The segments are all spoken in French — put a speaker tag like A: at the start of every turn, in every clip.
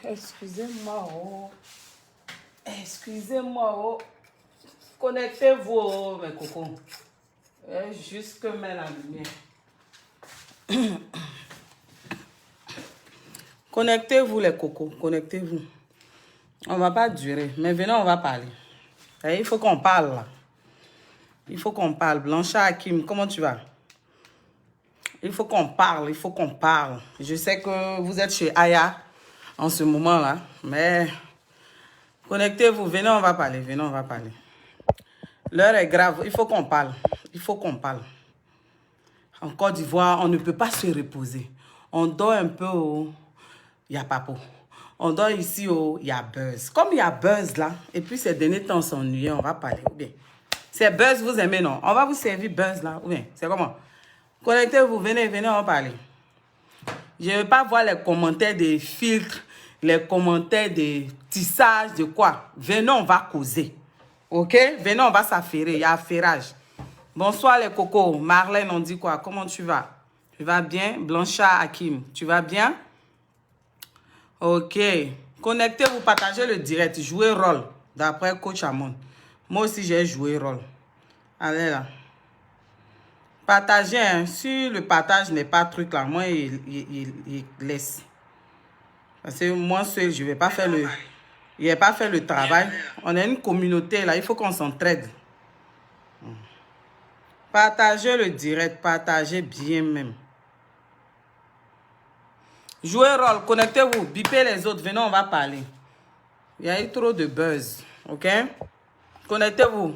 A: Excusez-moi, oh. Excusez-moi, oh. Connectez-vous, oh, mes cocos. Jusque mets la lumière. Connectez-vous, les cocos. Connectez-vous. On va pas durer. Mais venez, on va parler. Et il faut qu'on parle, là. Il faut qu'on parle. Blancha Hakim, comment tu vas? Il faut qu'on parle. Il faut qu'on parle. Je sais que vous êtes chez Aya en ce moment-là. Mais connectez-vous. Venez, on va parler. Venez, on va parler. L'heure est grave. Il faut qu'on parle. Il faut qu'on parle. En Côte d'Ivoire, on ne peut pas se reposer. On dort un peu, oh, il y a papo. On dort ici, oh, il y a buzz. Comme il y a buzz là, et puis ces derniers temps s'ennuyer, on va parler. Ou bien, c'est buzz, vous aimez, non? On va vous servir buzz là. Ou bien, c'est comment? Connectez-vous, venez, venez, on va parler. Je ne veux pas voir les commentaires des filtres, les commentaires des tissages, de quoi. Venez, on va causer. Ok? Venez, on va s'affairer. Il y a affairage. Bonsoir les cocos. Marlène, on dit quoi? Comment tu vas? Tu vas bien? Blancha Hakim, tu vas bien? Ok. Connectez-vous, partagez le direct. Jouez rôle. D'après Coach Amon. Moi aussi, j'ai joué rôle. Allez là. Partagez. Hein. Si le partage n'est pas truc là, moi, il laisse. Parce que moi seul, je ne vais pas faire le... Il n'a pas fait le travail. On est une communauté là. Il faut qu'on s'entraide. Partagez le direct. Partagez bien même. Jouez rôle. Connectez-vous. Bipez les autres. Venez, on va parler. Il y a eu trop de buzz. Ok? Connectez-vous.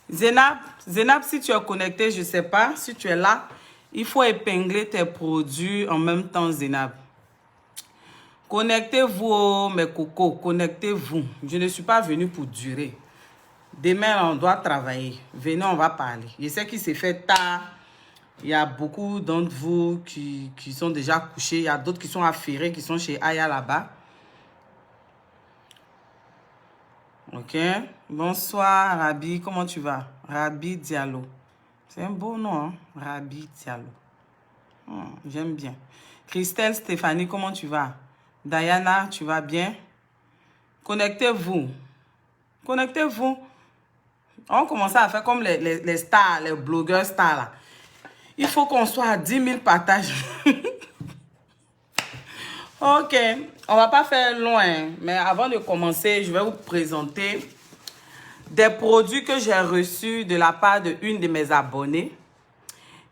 A: Zénab, si tu es connecté, je ne sais pas. Si tu es là, il faut épingler tes produits en même temps, Zénab. Connectez-vous, mes cocos. Connectez-vous. Je ne suis pas venu pour durer. Demain, on doit travailler. Venez, on va parler. Je sais qu'il s'est fait tard. Il y a beaucoup d'entre vous qui sont déjà couchés. Il y a d'autres qui sont affairés, qui sont chez Aya là-bas. Ok. Bonsoir, Rabi. Comment tu vas? Rabi Diallo. C'est un beau nom, hein? Rabi Diallo. J'aime bien. Christelle Stéphanie, comment tu vas? Diana, tu vas bien? Connectez-vous. Connectez-vous. On commence à faire comme les stars, les blogueurs stars là. Il faut qu'on soit à 10 000 partages. Ok, on va pas faire loin, mais avant de commencer, je vais vous présenter des produits que j'ai reçus de la part d'une de mes abonnées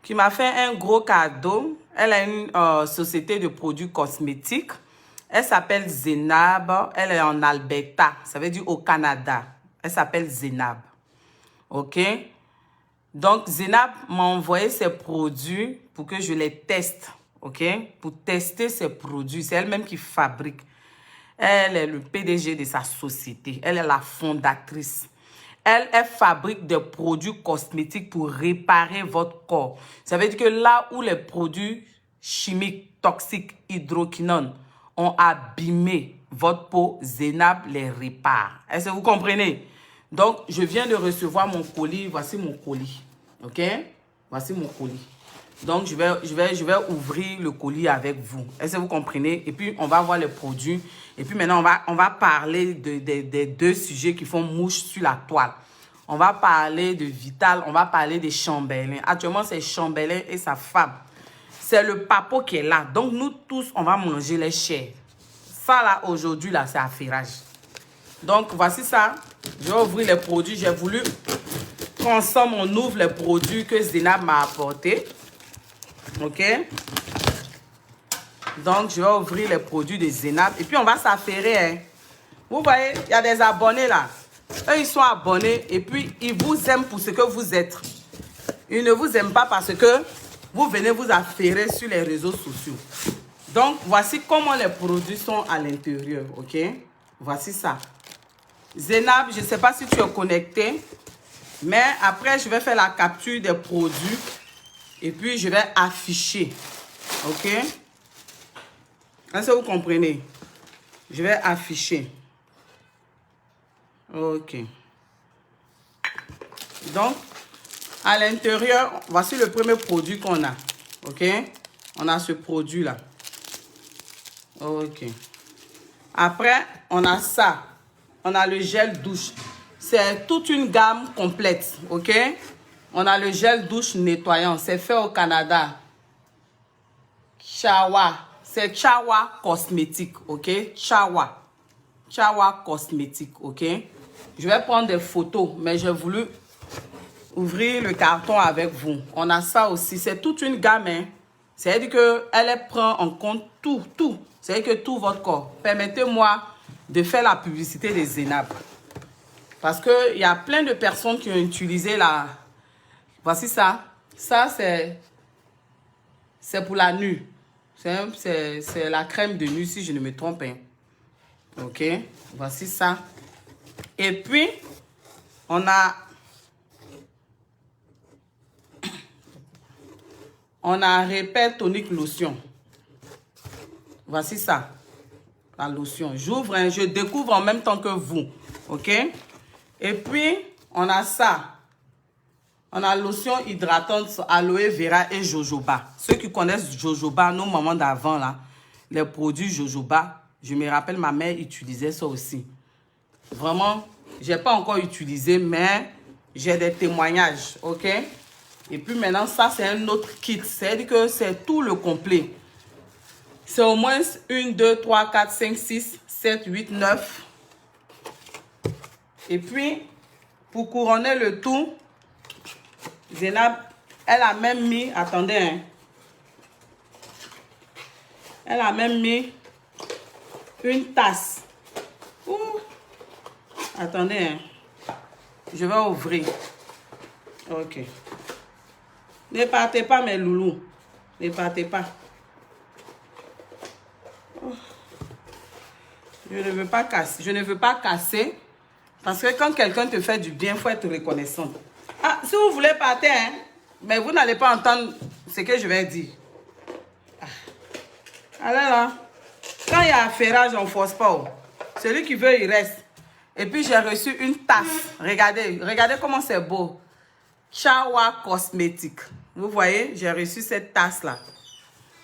A: qui m'a fait un gros cadeau. Elle a une société de produits cosmétiques. Elle s'appelle Zénab. Elle est en Alberta, ça veut dire au Canada. Elle s'appelle Zénab. Ok? Donc, Zénab m'a envoyé ses produits pour que je les teste. Ok? Pour tester ses produits. C'est elle-même qui fabrique. Elle est le PDG de sa société. Elle est la fondatrice. Elle fabrique des produits cosmétiques pour réparer votre corps. Ça veut dire que là où les produits chimiques, toxiques, hydroquinones ont abîmé votre peau, Zénab les répare. Est-ce que vous comprenez? Donc, je viens de recevoir mon colis. Voici mon colis. OK? Voici mon colis. Donc, je vais ouvrir le colis avec vous. Est-ce que vous comprenez? Et puis, on va voir les produits. Et puis, maintenant, on va parler des deux sujets qui font mouche sur la toile. On va parler de Vital. On va parler de Chambellan. Actuellement, c'est Chambellan et sa femme. C'est le papo qui est là. Donc, nous tous, on va manger les chairs. Ça, là, aujourd'hui, là, c'est affairage. Donc, voici ça. Je vais ouvrir les produits. J'ai voulu qu'ensemble, on ouvre les produits que Zénab m'a apportés. Ok? Donc, je vais ouvrir les produits de Zénab. Et puis, on va s'affairer. Hein. Vous voyez, il y a des abonnés là. Eux, ils sont abonnés. Et puis, ils vous aiment pour ce que vous êtes. Ils ne vous aiment pas parce que vous venez vous affairer sur les réseaux sociaux. Donc, voici comment les produits sont à l'intérieur. Ok? Voici ça. Zénab, je ne sais pas si tu es connecté. Mais après, je vais faire la capture des produits. Et puis, je vais afficher. OK? Est-ce que vous comprenez? Je vais afficher. OK. Donc, à l'intérieur, voici le premier produit qu'on a. OK? On a ce produit-là. Ok. Après, on a ça. On a le gel douche. C'est toute une gamme complète, ok? On a le gel douche nettoyant. C'est fait au Canada. Chawa. C'est Chawa Cosmétique, ok? Chawa. Chawa Cosmétique, ok? Je vais prendre des photos, mais j'ai voulu ouvrir le carton avec vous. On a ça aussi. C'est toute une gamme, hein? C'est-à-dire qu'elle prend en compte tout. C'est-à-dire que tout votre corps. Permettez-moi de faire la publicité des Zenab. Parce qu'il y a plein de personnes qui ont utilisé la... Voici ça. Ça, c'est pour la nuit. C'est la crème de nuit, si je ne me trompe pas. Ok. Voici ça. Et puis, on a Répète tonique lotion. Voici ça. La lotion. J'ouvre, hein, je découvre en même temps que vous. Ok. Et puis, on a ça. On a lotion hydratante aloe vera et jojoba. Ceux qui connaissent jojoba, nos mamans d'avant, là, les produits jojoba, je me rappelle, ma mère utilisait ça aussi. Vraiment, je n'ai pas encore utilisé, mais j'ai des témoignages, ok? Et puis maintenant, ça, c'est un autre kit. C'est-à-dire que c'est tout le complet. C'est au moins 1, 2, 3, 4, 5, 6, 7, 8, 9. Et puis, pour couronner le tout, Zenab, elle a même mis, attendez, hein, elle a même mis une tasse. Ouh. Attendez, hein, je vais ouvrir. Ok. Ne partez pas, mes loulous. Ne partez pas. Oh. Je ne veux pas casser. Je ne veux pas casser. Parce que quand quelqu'un te fait du bien, il faut être reconnaissant. Ah, si vous voulez partir, hein, mais vous n'allez pas entendre ce que je vais dire. Ah. Allez là. Quand il y a affairage, on ne force pas. Oh. Celui qui veut, il reste. Et puis, j'ai reçu une tasse. Regardez, regardez comment c'est beau. Chawa Cosmétique. Vous voyez, j'ai reçu cette tasse-là.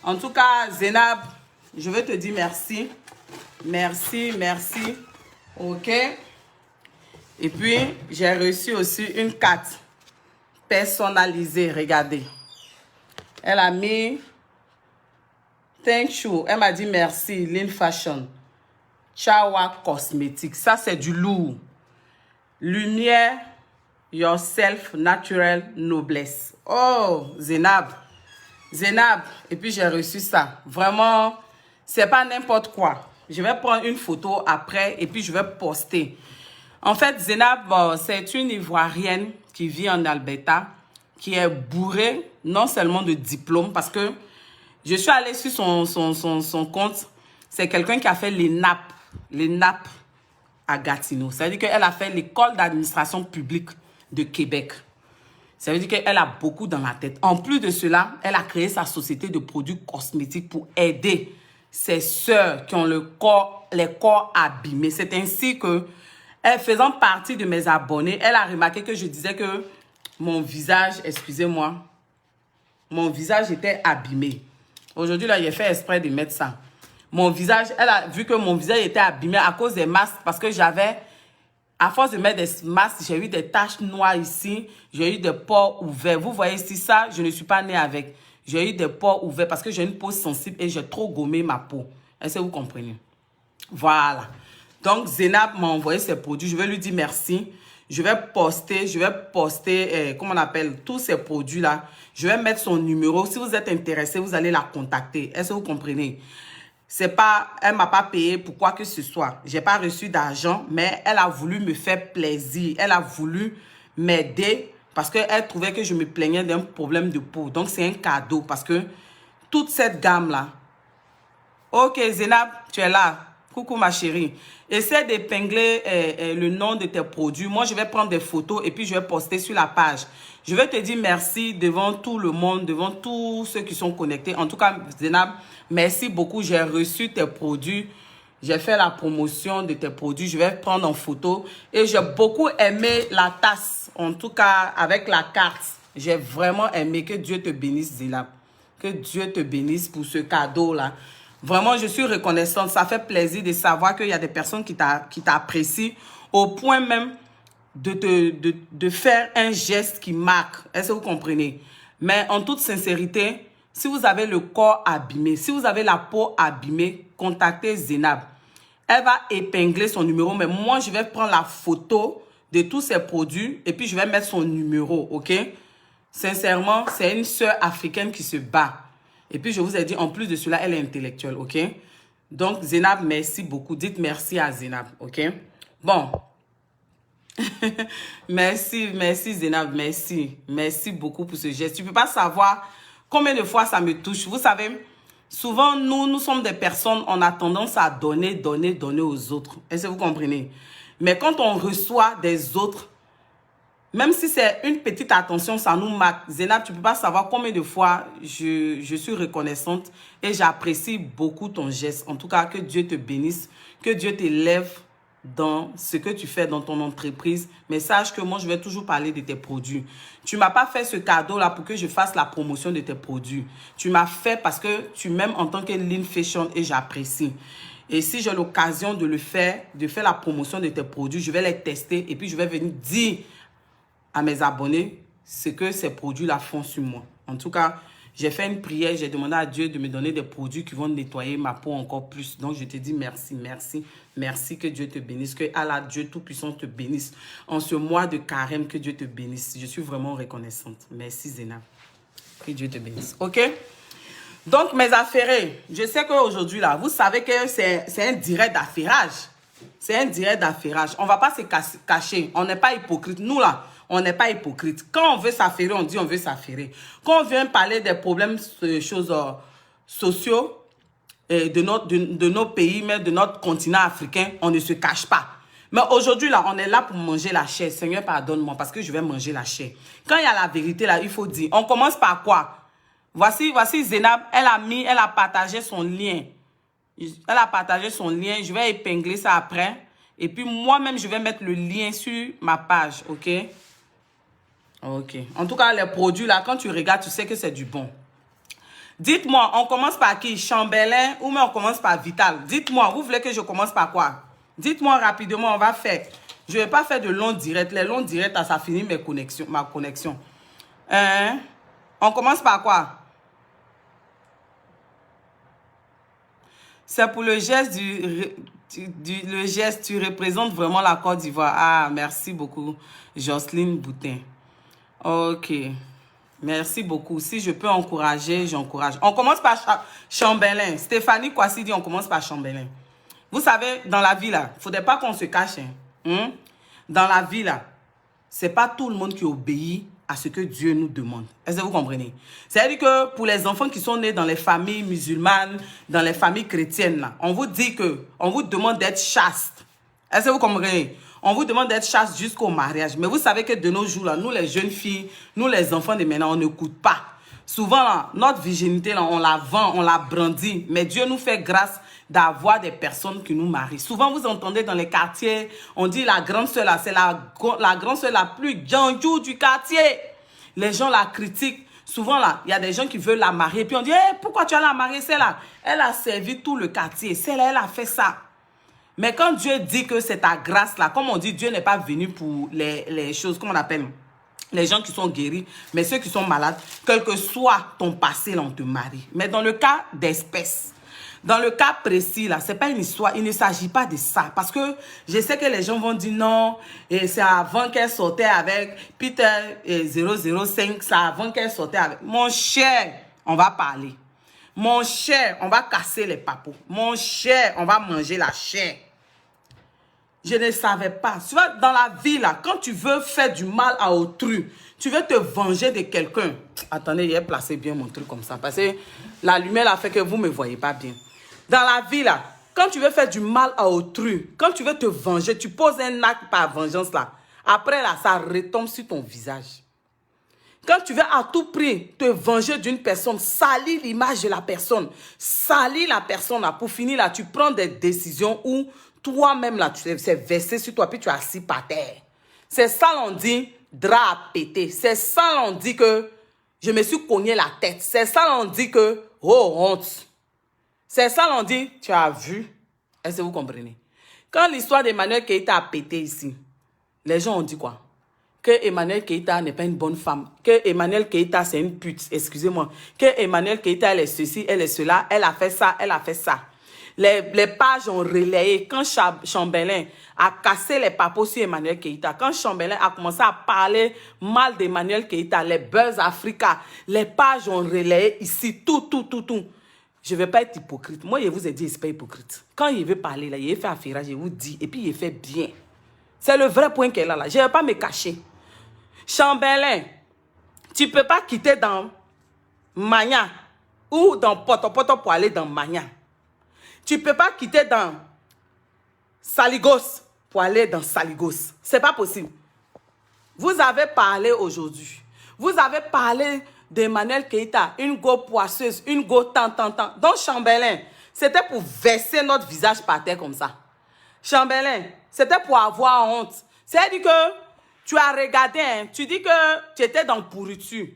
A: En tout cas, Zenab, je veux te dire merci. Merci, merci. Ok. Et puis, j'ai reçu aussi une carte personnalisée. Regardez. Elle a mis thank you. Elle m'a dit merci, Lean Fashion. Chawa Cosmétique. Ça, c'est du lourd. Lumière, yourself, natural, noblesse. Oh, Zenab. Zenab. Et puis, j'ai reçu ça. Vraiment, c'est pas n'importe quoi. Je vais prendre une photo après et puis je vais poster. En fait, Zenab, c'est une Ivoirienne qui vit en Alberta, qui est bourrée non seulement de diplômes, parce que je suis allée sur son compte. C'est quelqu'un qui a fait les NAP à Gatineau. Ça veut dire qu'elle a fait l'école d'administration publique de Québec. Ça veut dire qu'elle a beaucoup dans la tête. En plus de cela, elle a créé sa société de produits cosmétiques pour aider ses sœurs qui ont les corps abîmés. C'est ainsi que, elle faisant partie de mes abonnés, elle a remarqué que je disais que mon visage, excusez-moi, mon visage était abîmé. Aujourd'hui, là, j'ai fait exprès de mettre ça. Mon visage, elle a vu que mon visage était abîmé à cause des masques parce que j'avais, à force de mettre des masques, j'ai eu des taches noires ici, j'ai eu des pores ouverts. Vous voyez ici ça, je ne suis pas née avec. J'ai eu des pores ouverts parce que j'ai une peau sensible et j'ai trop gommé ma peau. Est-ce que vous comprenez? Voilà. Donc, Zenab m'a envoyé ses produits. Je vais lui dire merci. Je vais poster, comment on appelle, tous ces produits-là. Je vais mettre son numéro. Si vous êtes intéressé, vous allez la contacter. Est-ce que vous comprenez? C'est pas, elle m'a pas payé pour quoi que ce soit. J'ai pas reçu d'argent, mais elle a voulu me faire plaisir. Elle a voulu m'aider parce qu'elle trouvait que je me plaignais d'un problème de peau. Donc, c'est un cadeau parce que toute cette gamme-là. Ok, Zenab, tu es là. Coucou ma chérie. Essaie d'épingler le nom de tes produits. Moi, je vais prendre des photos et puis je vais poster sur la page. Je vais te dire merci devant tout le monde, devant tous ceux qui sont connectés. En tout cas, Zenab, merci beaucoup. J'ai reçu tes produits. J'ai fait la promotion de tes produits. Je vais prendre en photo. Et j'ai beaucoup aimé la tasse. En tout cas, avec la carte. J'ai vraiment aimé. Que Dieu te bénisse, Zenab. Que Dieu te bénisse pour ce cadeau-là. Vraiment, je suis reconnaissante. Ça fait plaisir de savoir qu'il y a des personnes qui t'apprécient au point même de faire un geste qui marque. Est-ce que vous comprenez? Mais en toute sincérité, si vous avez le corps abîmé, si vous avez la peau abîmée, contactez Zainab. Elle va épingler son numéro, mais moi, je vais prendre la photo de tous ses produits et puis je vais mettre son numéro, ok? Sincèrement, c'est une sœur africaine qui se bat. Et puis, je vous ai dit, en plus de cela, elle est intellectuelle, ok? Donc, Zainab, merci beaucoup. Dites merci à Zainab, ok? Bon. Merci Zainab, merci. Merci beaucoup pour ce geste. Tu ne peux pas savoir combien de fois ça me touche. Vous savez, souvent, nous sommes des personnes, on a tendance à donner aux autres. Est-ce que vous comprenez? Mais quand on reçoit des autres, même si c'est une petite attention, ça nous marque. Zainab, tu ne peux pas savoir combien de fois je suis reconnaissante et j'apprécie beaucoup ton geste. En tout cas, que Dieu te bénisse, que Dieu t'élève dans ce que tu fais dans ton entreprise. Mais sache que moi, je vais toujours parler de tes produits. Tu ne m'as pas fait ce cadeau-là pour que je fasse la promotion de tes produits. Tu m'as fait parce que tu m'aimes en tant que Lean Fashion et j'apprécie. Et si j'ai l'occasion de le faire, de faire la promotion de tes produits, je vais les tester et puis je vais venir dire à mes abonnés ce que ces produits-là font sur moi. En tout cas, j'ai fait une prière, j'ai demandé à Dieu de me donner des produits qui vont nettoyer ma peau encore plus. Donc, je te dis merci, merci, merci, que Dieu te bénisse, que Allah, Dieu Tout-Puissant te bénisse. En ce mois de carême, que Dieu te bénisse. Je suis vraiment reconnaissante. Merci, Zainab. Que Dieu te bénisse. OK? Donc, mes affairés, je sais qu'aujourd'hui, là, vous savez que c'est un direct d'affairage. C'est un direct d'affairage. On ne va pas se cacher. On n'est pas hypocrite. Nous, là, on n'est pas hypocrite. Quand on veut s'affairer, on dit on veut s'affairer. Quand on vient parler des problèmes, choses sociaux de nos pays, mais de notre continent africain, on ne se cache pas. Mais aujourd'hui, là, on est là pour manger la chair. Seigneur, pardonne-moi parce que je vais manger la chair. Quand il y a la vérité, là, il faut dire. On commence par quoi? Voici Zainab, elle a partagé son lien. Elle a partagé son lien. Je vais épingler ça après. Et puis, moi-même, je vais mettre le lien sur ma page, ok? Ok. En tout cas, les produits, là, quand tu regardes, tu sais que c'est du bon. Dites-moi, on commence par qui? Chambellan ou mais on commence par Vital? Dites-moi, vous voulez que je commence par quoi? Dites-moi rapidement, on va faire. Je ne vais pas faire de longs directs. Les longs directs, ça finit ma connexion. On commence par quoi? C'est pour le geste le geste, tu représentes vraiment la Côte d'Ivoire. Ah, merci beaucoup, Jocelyne Boutin. Ok. Merci beaucoup. Si je peux encourager, j'encourage. On commence par Chambellan. Stéphanie Kwasi dit on commence par Chambellan. Vous savez, dans la vie, là, il ne faudrait pas qu'on se cache. Hein? Dans la vie, là, ce n'est pas tout le monde qui obéit à ce que Dieu nous demande. Est-ce que vous comprenez? C'est-à-dire que pour les enfants qui sont nés dans les familles musulmanes, dans les familles chrétiennes, là, on vous dit que, on vous demande d'être chaste. Est-ce que vous comprenez? On vous demande d'être chaste jusqu'au mariage. Mais vous savez que de nos jours, là, nous les jeunes filles, nous les enfants de maintenant, on n'écoute pas. Souvent, là, notre virginité, là, on la vend, on la brandit. Mais Dieu nous fait grâce d'avoir des personnes qui nous marient. Souvent, vous entendez dans les quartiers, on dit la grande soeur, là, c'est la grande soeur la plus janjou du quartier. Les gens la critiquent. Souvent, là, il y a des gens qui veulent la marier. Puis on dit, hey, pourquoi tu as la marier, celle-là? Elle a servi tout le quartier. Celle-là, elle a fait ça. Mais quand Dieu dit que c'est ta grâce, là, comme on dit, Dieu n'est pas venu pour les choses, comment on appelle, les gens qui sont guéris, mais ceux qui sont malades, quel que soit ton passé, là, on te marie. Mais dans le cas d'espèce, dans le cas précis, là, c'est pas une histoire, il ne s'agit pas de ça. Parce que je sais que les gens vont dire non, et c'est avant qu'elle sortait avec Peter 005, c'est avant qu'elle sortait avec. Mon cher, on va parler. Mon cher, on va casser les papous. Mon cher, on va manger la chair. Je ne savais pas. Tu vois, dans la vie, là, quand tu veux faire du mal à autrui, tu veux te venger de quelqu'un. Attendez, j'ai placé bien mon truc comme ça. Parce que la lumière a fait que vous ne me voyez pas bien. Dans la vie, là, quand tu veux faire du mal à autrui, quand tu veux te venger, tu poses un acte par vengeance, là. Après, là, ça retombe sur ton visage. Quand tu veux à tout prix te venger d'une personne, salir l'image de la personne, salir la personne, là, pour finir, là, tu prends des décisions où toi-même, là, tu t'es versé sur toi, puis tu es assis par terre. C'est ça, l'on dit, drap à péter. C'est ça, l'on dit que je me suis cogné la tête. C'est ça, l'on dit que, oh, honte. C'est ça l'on dit, tu as vu. Est-ce que vous comprenez? Quand l'histoire d'Emmanuel Keïta a pété ici, les gens ont dit quoi? Que Emmanuel Keïta n'est pas une bonne femme. Que Emmanuel Keïta, c'est une pute. Excusez-moi. Que Emmanuel Keïta, elle est ceci, elle est cela. Elle a fait ça, elle a fait ça. Les pages ont relayé. Quand Chambelin a cassé les papos sur Emmanuel Keïta, quand Chambelin a commencé à parler mal d'Emmanuel Keïta, les Buzz Africa, les pages ont relayé ici, tout. Je ne vais pas être hypocrite. Moi, je vous ai dit, je ne suis pas hypocrite. Quand il veut parler, là, il fait affaire, je vous dis, et puis il fait bien. C'est le vrai point qu'elle a là. Je ne vais pas me cacher. Chambelin, tu ne peux pas quitter dans Mania ou dans Poto pour aller dans Mania. Tu ne peux pas quitter dans Saligos pour aller dans Saligos. Ce n'est pas possible. Vous avez parlé aujourd'hui. Vous avez parlé d'Emmanuel Keïta, une go poisseuse, une go tant. Donc Chambelin, c'était pour verser notre visage par terre comme ça. Chambelin, c'était pour avoir honte. C'est-à-dire que tu as regardé, hein, tu dis que tu étais dans pourriture,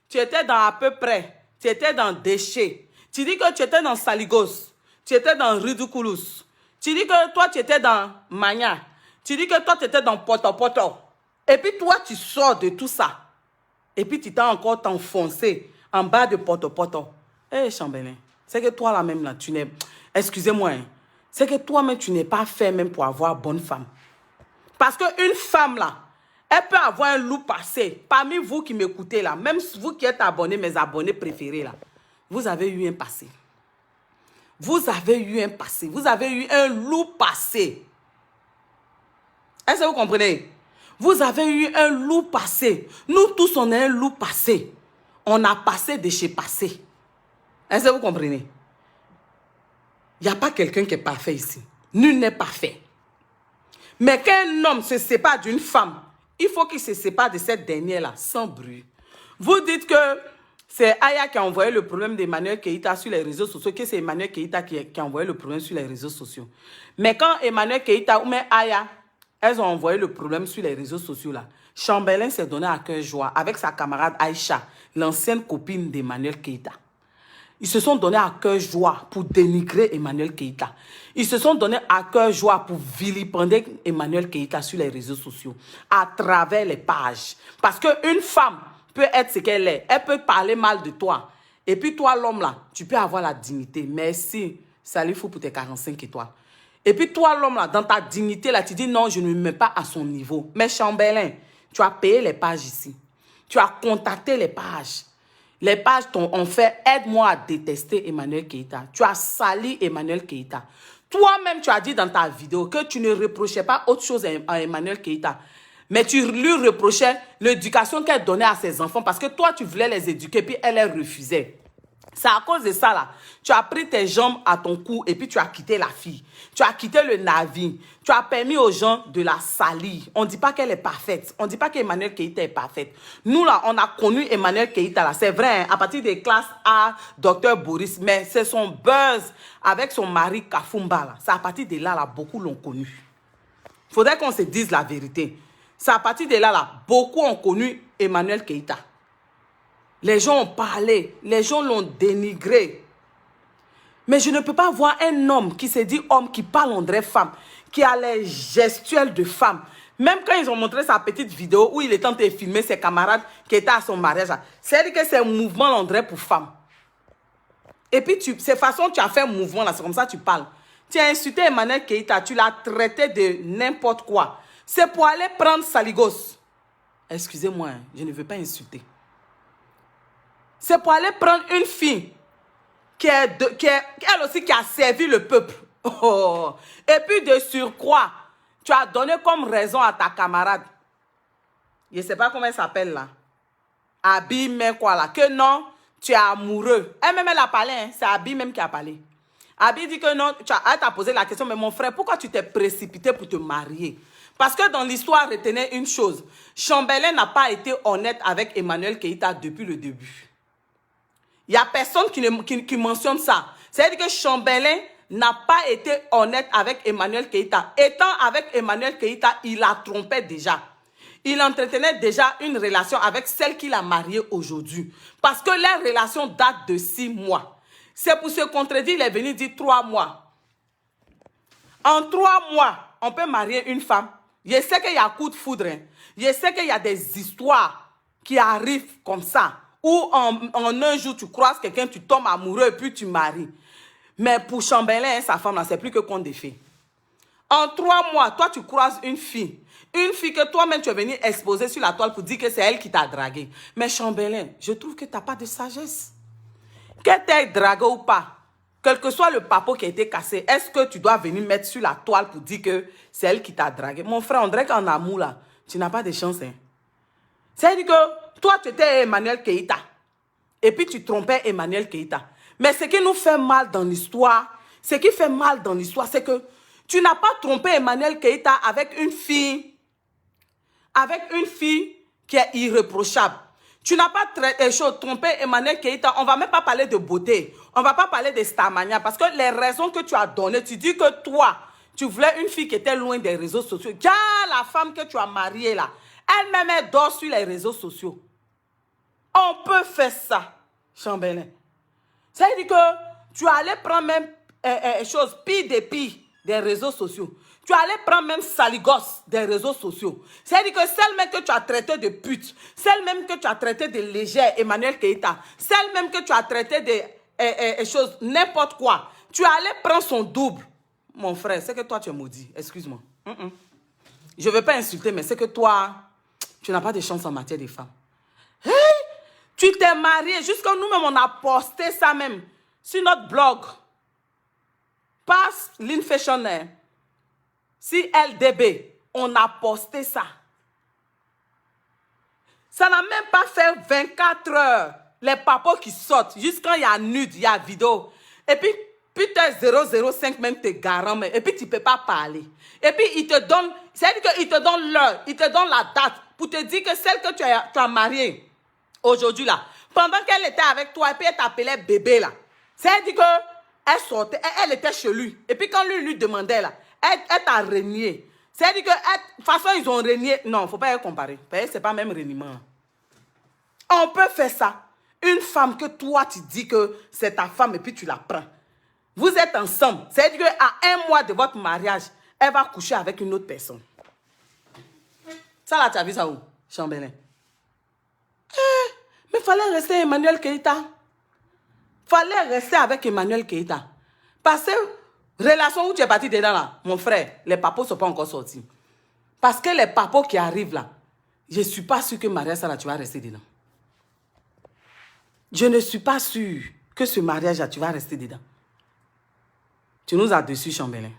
A: tu étais dans à peu près, tu étais dans déchets, tu dis que tu étais dans Saligos, tu étais dans Ridiculous, tu dis que toi tu étais dans Mania, tu dis que toi tu étais dans Poto. Et puis toi tu sors de tout ça. Et puis tu t'as encore t'enfoncé en bas de Poto. Eh Chambelin, c'est que toi là même là, tu n'es... Excusez-moi, hein, c'est que toi-même tu n'es pas fait même pour avoir bonne femme. Parce qu'une femme là, elle peut avoir un loup passé. Parmi vous qui m'écoutez là, même vous qui êtes abonnés, mes abonnés préférés là, vous avez eu un passé. Vous avez eu un passé. Vous avez eu un loup passé. Est-ce que vous comprenez? Vous avez eu un loup passé. Nous tous, on a un loup passé. On a passé de chez passé. Est-ce que vous comprenez? Il n'y a pas quelqu'un qui est parfait ici. Nul n'est parfait. Mais qu'un homme se sépare d'une femme, il faut qu'il se sépare de cette dernière-là, sans bruit. Vous dites que c'est Aya qui a envoyé le problème d'Emmanuel Keïta sur les réseaux sociaux, que c'est Emmanuel Keïta qui a envoyé le problème sur les réseaux sociaux. Mais quand Emmanuel Keïta ou même Aya, elles ont envoyé le problème sur les réseaux sociaux là, Chambelin s'est donné à cœur joie avec sa camarade Aïcha, l'ancienne copine d'Emmanuel Keïta. Ils se sont donnés à cœur joie pour dénigrer Emmanuel Keïta. Ils se sont donnés à cœur joie pour vilipender Emmanuel Keïta sur les réseaux sociaux, à travers les pages. Parce qu'une femme peut être ce qu'elle est. Elle peut parler mal de toi. Et puis toi, l'homme là, tu peux avoir la dignité. Merci, salut fou pour tes 45 étoiles. Et puis toi, l'homme là, dans ta dignité là, tu dis non, je ne me mets pas à son niveau. Mais Chambelin, tu as payé les pages ici. Tu as contacté les pages. Les pages ont fait « Aide-moi à détester Emmanuel Keïta ». Tu as sali Emmanuel Keïta. Toi-même, tu as dit dans ta vidéo que tu ne reprochais pas autre chose à Emmanuel Keïta. Mais tu lui reprochais l'éducation qu'elle donnait à ses enfants parce que toi, tu voulais les éduquer puis elle les refusait. C'est à cause de ça, là. Tu as pris tes jambes à ton cou et puis tu as quitté la fille. Tu as quitté le navire. Tu as permis aux gens de la salir. On ne dit pas qu'elle est parfaite. On ne dit pas qu'Emmanuel Keïta est parfaite. Nous, là, on a connu Emmanuel Keïta, là. C'est vrai, hein, à partir des classes A, Dr Boris. Mais c'est son buzz avec son mari Kafumba, là. C'est à partir de là, là, beaucoup l'ont connu. Il faudrait qu'on se dise la vérité. C'est à partir de là, là, beaucoup ont connu Emmanuel Keïta. Les gens ont parlé, les gens l'ont dénigré. Mais je ne peux pas voir un homme qui se dit homme, qui parle en vraie femme, qui a les gestuels de femme. Même quand ils ont montré sa petite vidéo où il est en train de filmer ses camarades qui étaient à son mariage, c'est-à-dire que c'est un mouvement André pour femme. Et puis, c'est façon tu as fait un mouvement là, c'est comme ça que tu parles. Tu as insulté Emmanuel Keïta, tu l'as traité de n'importe quoi. C'est pour aller prendre Saligos. Excusez-moi, hein, je ne veux pas insulter. C'est pour aller prendre une fille elle aussi qui a servi le peuple. Oh. Et puis de surcroît, tu as donné comme raison à ta camarade. Je ne sais pas comment elle s'appelle là. Abi, mais quoi là. Que non, tu es amoureux. Elle-même, elle a parlé. Hein. C'est Abi même qui a parlé. Abi dit que non, elle t'a posé la question, mais mon frère, pourquoi tu t'es précipité pour te marier? Parce que dans l'histoire, retenez une chose. Chambelin n'a pas été honnête avec Emmanuel Keïta depuis le début. Il n'y a personne qui mentionne ça. C'est-à-dire que Chambelin n'a pas été honnête avec Emmanuel Keïta. Étant avec Emmanuel Keïta, il la trompait déjà. Il entretenait déjà une relation avec celle qu'il a mariée aujourd'hui. Parce que leur relation date de 6 mois. C'est pour se contredire, il est venu dire 3 mois. En 3 mois, on peut marier une femme. Je sais qu'il y a coup de foudre. Hein. Je sais qu'il y a des histoires qui arrivent comme ça. Où en un jour, tu croises quelqu'un, tu tombes amoureux et puis tu maries. Mais pour Chambellan, sa femme, là, c'est plus que conte de fées. En 3 mois, toi, tu croises une fille. Une fille que toi-même, tu es venu exposer sur la toile pour dire que c'est elle qui t'a dragué. Mais Chambellan, je trouve que tu n'as pas de sagesse. Qu'elle t'ait dragué ou pas, quel que soit le papo qui a été cassé, est-ce que tu dois venir mettre sur la toile pour dire que c'est elle qui t'a dragué? Mon frère, on dirait qu'en amour, là, tu n'as pas de chance. Hein? C'est-à-dire que toi, tu étais Emmanuel Keïta. Et puis, tu trompais Emmanuel Keïta. Mais ce qui nous fait mal dans l'histoire, c'est que tu n'as pas trompé Emmanuel Keïta avec une fille qui est irréprochable. Tu n'as pas trompé Emmanuel Keïta. On ne va même pas parler de beauté. On ne va pas parler de Starmania. Parce que les raisons que tu as données, tu dis que toi, tu voulais une fille qui était loin des réseaux sociaux. Tiens, la femme que tu as mariée là, elle-même, elle dort sur les réseaux sociaux. On peut faire ça, Chambellan. Ça veut dire que tu allais prendre même pire des réseaux sociaux. Tu allais prendre même saligos des réseaux sociaux. C'est-à-dire que celle même que tu as traité de pute, celle même que tu as traité de légère, Emmanuel Keïta, celle même que tu as traité de choses, n'importe quoi, tu allais prendre son double. Mon frère, c'est que toi tu es maudit. Excuse-moi. Je ne veux pas insulter, mais c'est que toi, tu n'as pas de chance en matière de femmes. Hey, tu t'es marié, jusqu'à nous-mêmes, on a posté ça même sur notre blog. Passe l'Infessionnaire. Si LDB, on a posté ça. Ça n'a même pas fait 24 heures. Les papos qui sortent, jusqu'à il y a nude, il y a vidéo. Et puis, putain 005 même te garant. Et puis, tu ne peux pas parler. Et puis, il te donne, c'est-à-dire qu'il te donne l'heure, il te donne la date pour te dire que celle que tu as mariée aujourd'hui là, pendant qu'elle était avec toi, et puis elle t'appelait bébé là, c'est-à-dire qu'elle sortait, elle était chez lui. Et puis, quand lui demandait là, elle t'a renié. C'est-à-dire que, de toute façon, ils ont renié. Non, il ne faut pas comparer. Ce n'est pas même reniement. On peut faire ça. Une femme que toi, tu dis que c'est ta femme et puis tu la prends. Vous êtes ensemble. C'est-à-dire qu'à 1 mois de votre mariage, elle va coucher avec une autre personne. Ça là, tu as vu ça où, Chambellan? Mais il fallait rester Emmanuel Keïta. Il fallait rester avec Emmanuel Keïta. Parce que relation où tu es parti dedans là, mon frère, les papos ne sont pas encore sortis. Parce que les papos qui arrivent là, je ne suis pas sûr que Maria Sala, tu vas rester dedans. Je ne suis pas sûr que ce mariage là, tu vas rester dedans. Tu nous as déçus, Chambellan.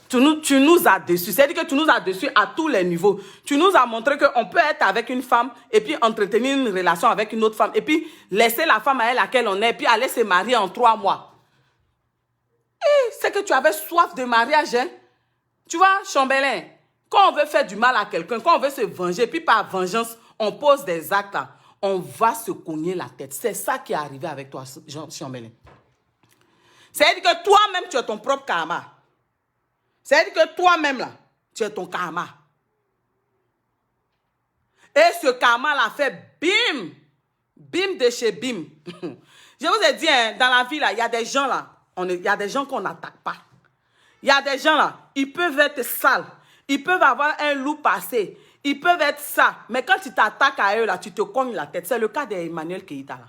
A: Tu nous as déçus. C'est-à-dire que tu nous as déçus à tous les niveaux. Tu nous as montré qu'on peut être avec une femme et puis entretenir une relation avec une autre femme. Et puis laisser la femme à elle laquelle on est et puis aller se marier en 3 mois. C'est que tu avais soif de mariage. Hein? Tu vois, Chambellan, quand on veut faire du mal à quelqu'un, quand on veut se venger, puis par vengeance, on pose des actes, là, on va se cogner la tête. C'est ça qui est arrivé avec toi, Chambellan. C'est-à-dire que toi-même, tu as ton propre karma. C'est-à-dire que toi-même, là, tu as ton karma. Et ce karma-là fait bim, bim de chez bim. Je vous ai dit, hein, dans la vie, là, il y a des gens, là, il y a des gens qu'on n'attaque pas. Il y a des gens là, ils peuvent être sales. Ils peuvent avoir un loup passé. Ils peuvent être ça. Mais quand tu t'attaques à eux là, tu te cognes la tête. C'est le cas d'Emmanuel Keïta là.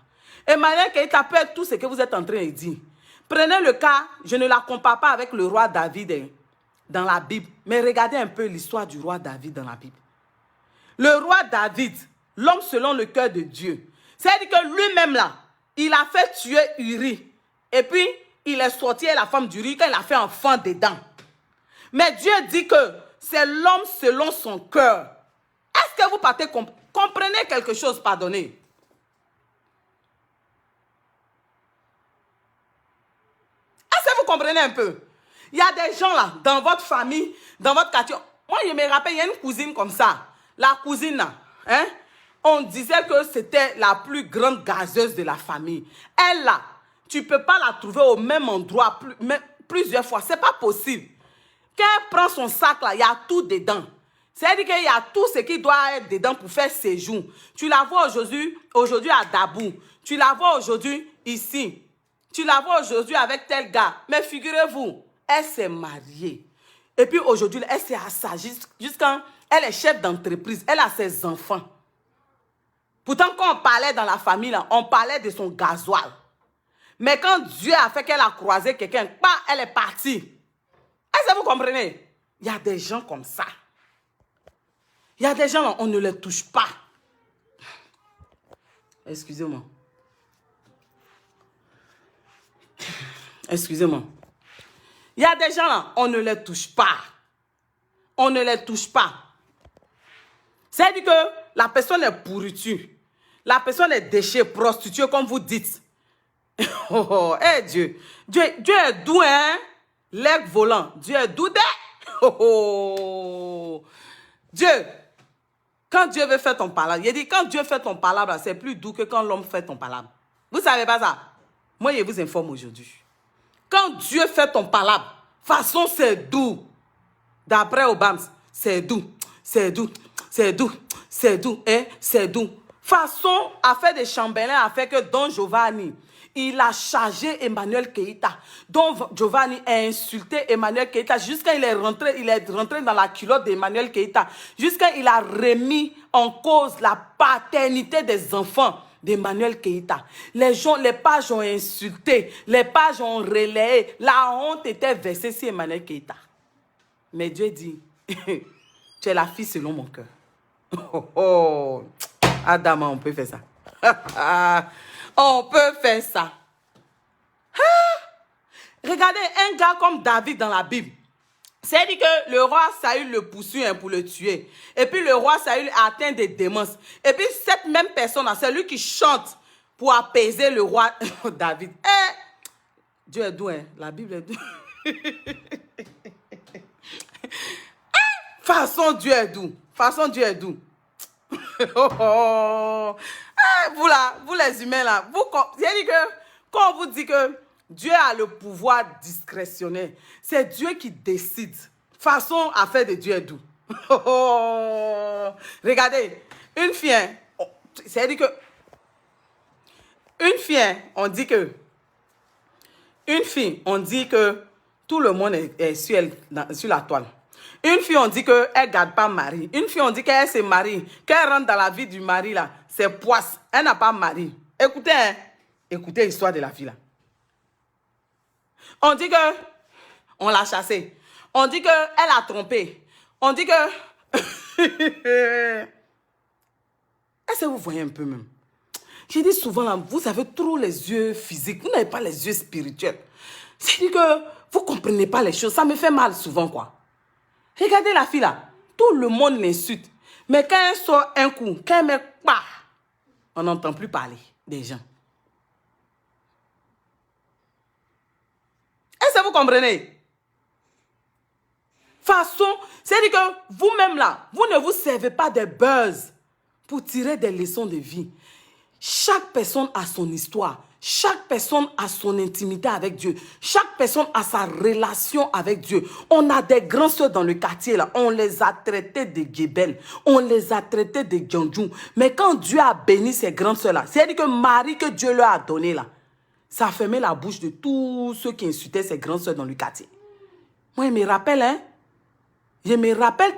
A: Emmanuel Keïta peut être tout ce que vous êtes en train de dire. Prenez le cas, je ne la compare pas avec le roi David dans la Bible. Mais regardez un peu l'histoire du roi David dans la Bible. Le roi David, l'homme selon le cœur de Dieu. C'est-à-dire que lui-même là, il a fait tuer Uri. Et puis, il est sorti et la femme d'Uri quand il a fait enfant dedans. Mais Dieu dit que c'est l'homme selon son cœur. Est-ce que vous partez comprenez quelque chose, pardonnez? Est-ce que vous comprenez un peu? Il y a des gens là, dans votre famille, dans votre quartier. Moi, je me rappelle, il y a une cousine comme ça. La cousine là, hein? On disait que c'était la plus grande gazeuse de la famille. Elle là, tu ne peux pas la trouver au même endroit plusieurs fois. Ce n'est pas possible. Quand elle prend son sac, là, il y a tout dedans. C'est-à-dire qu'il y a tout ce qui doit être dedans pour faire séjour. Tu la vois aujourd'hui à Dabou. Tu la vois aujourd'hui ici. Tu la vois aujourd'hui avec tel gars. Mais figurez-vous, elle s'est mariée. Et puis aujourd'hui, elle s'est assagie jusqu'à... Elle est chef d'entreprise. Elle a ses enfants. Pourtant, quand on parlait dans la famille, là, on parlait de son gasoil. Mais quand Dieu a fait qu'elle a croisé quelqu'un, elle est partie. Est-ce que vous comprenez? Il y a des gens comme ça. Il y a des gens, là, on ne les touche pas. Excusez-moi. Excusez-moi. Il y a des gens là, on ne les touche pas. On ne les touche pas. C'est-à-dire que la personne est pourriture. La personne est déchet, prostituée, comme vous dites. Oh, hey Dieu. Dieu est doux, hein? L'aigle volant. Dieu est doux, oh. Dieu, quand Dieu veut faire ton palabre, il dit, quand Dieu fait ton palabre, c'est plus doux que quand l'homme fait ton palabre. Vous ne savez pas ça? Moi, je vous informe aujourd'hui. Quand Dieu fait ton palabre, façon c'est doux. D'après Obama, c'est doux, c'est doux, c'est doux, c'est doux, hein, c'est doux. Façon a fait des chambellans, a fait que Don Giovanni, il a chargé Emmanuel Keïta. Don Giovanni a insulté Emmanuel Keïta jusqu'à il est rentré dans la culotte d'Emmanuel Keïta. Jusqu'à il a remis en cause la paternité des enfants d'Emmanuel Keïta. Les pages ont insulté, les pages ont relayé. La honte était versée sur Emmanuel Keïta. Mais Dieu dit, tu es la fille selon mon cœur. Oh, oh. Adam, on peut faire ça. On peut faire ça. Regardez, un gars comme David dans la Bible. C'est-à-dire que le roi Saül le poursuit pour le tuer. Et puis le roi Saül atteint des démences. Et puis cette même personne, c'est lui qui chante pour apaiser le roi David. Dieu est doux, hein? La Bible est douce. Façon Dieu est doux. Façon Dieu est doux. Oh, oh. Vous là, vous les humains là, c'est-à-dire que quand on vous dit que Dieu a le pouvoir discrétionnaire, c'est Dieu qui décide. Façon à faire de Dieu est doux. Oh, oh. Regardez, une fille, c'est-à-dire que une fille, on dit que tout le monde est sur la toile. Une fille, on dit qu'elle ne garde pas mari. Une fille, on dit qu'elle se marie. Qu'elle rentre dans la vie du mari, là, c'est poisse. Elle n'a pas mari. Écoutez, hein? Écoutez l'histoire de la fille, là. On dit que on l'a chassée. On dit qu'elle a trompé. On dit que... Est-ce que vous voyez un peu même? J'ai dit souvent, là, vous avez trop les yeux physiques. Vous n'avez pas les yeux spirituels. C'est-à-dire que vous ne comprenez pas les choses. Ça me fait mal souvent, quoi. Regardez la fille là, tout le monde l'insulte. Mais quand elle sort un coup, quand elle met pas, on n'entend plus parler des gens. Est-ce que vous comprenez? Façon, c'est-à-dire que vous-même là, vous ne vous servez pas des buzz pour tirer des leçons de vie. Chaque personne a son histoire. Chaque personne a son intimité avec Dieu. Chaque personne a sa relation avec Dieu. On a des grands soeurs dans le quartier là. On les a traités de guébels. On les a traités de gandjou. Mais quand Dieu a béni ces grandes soeurs là, c'est-à-dire que Marie que Dieu leur a donné là, ça a fermé la bouche de tous ceux qui insultaient ces grandes soeurs dans le quartier. Moi, je me rappelle, hein. Je me rappelle,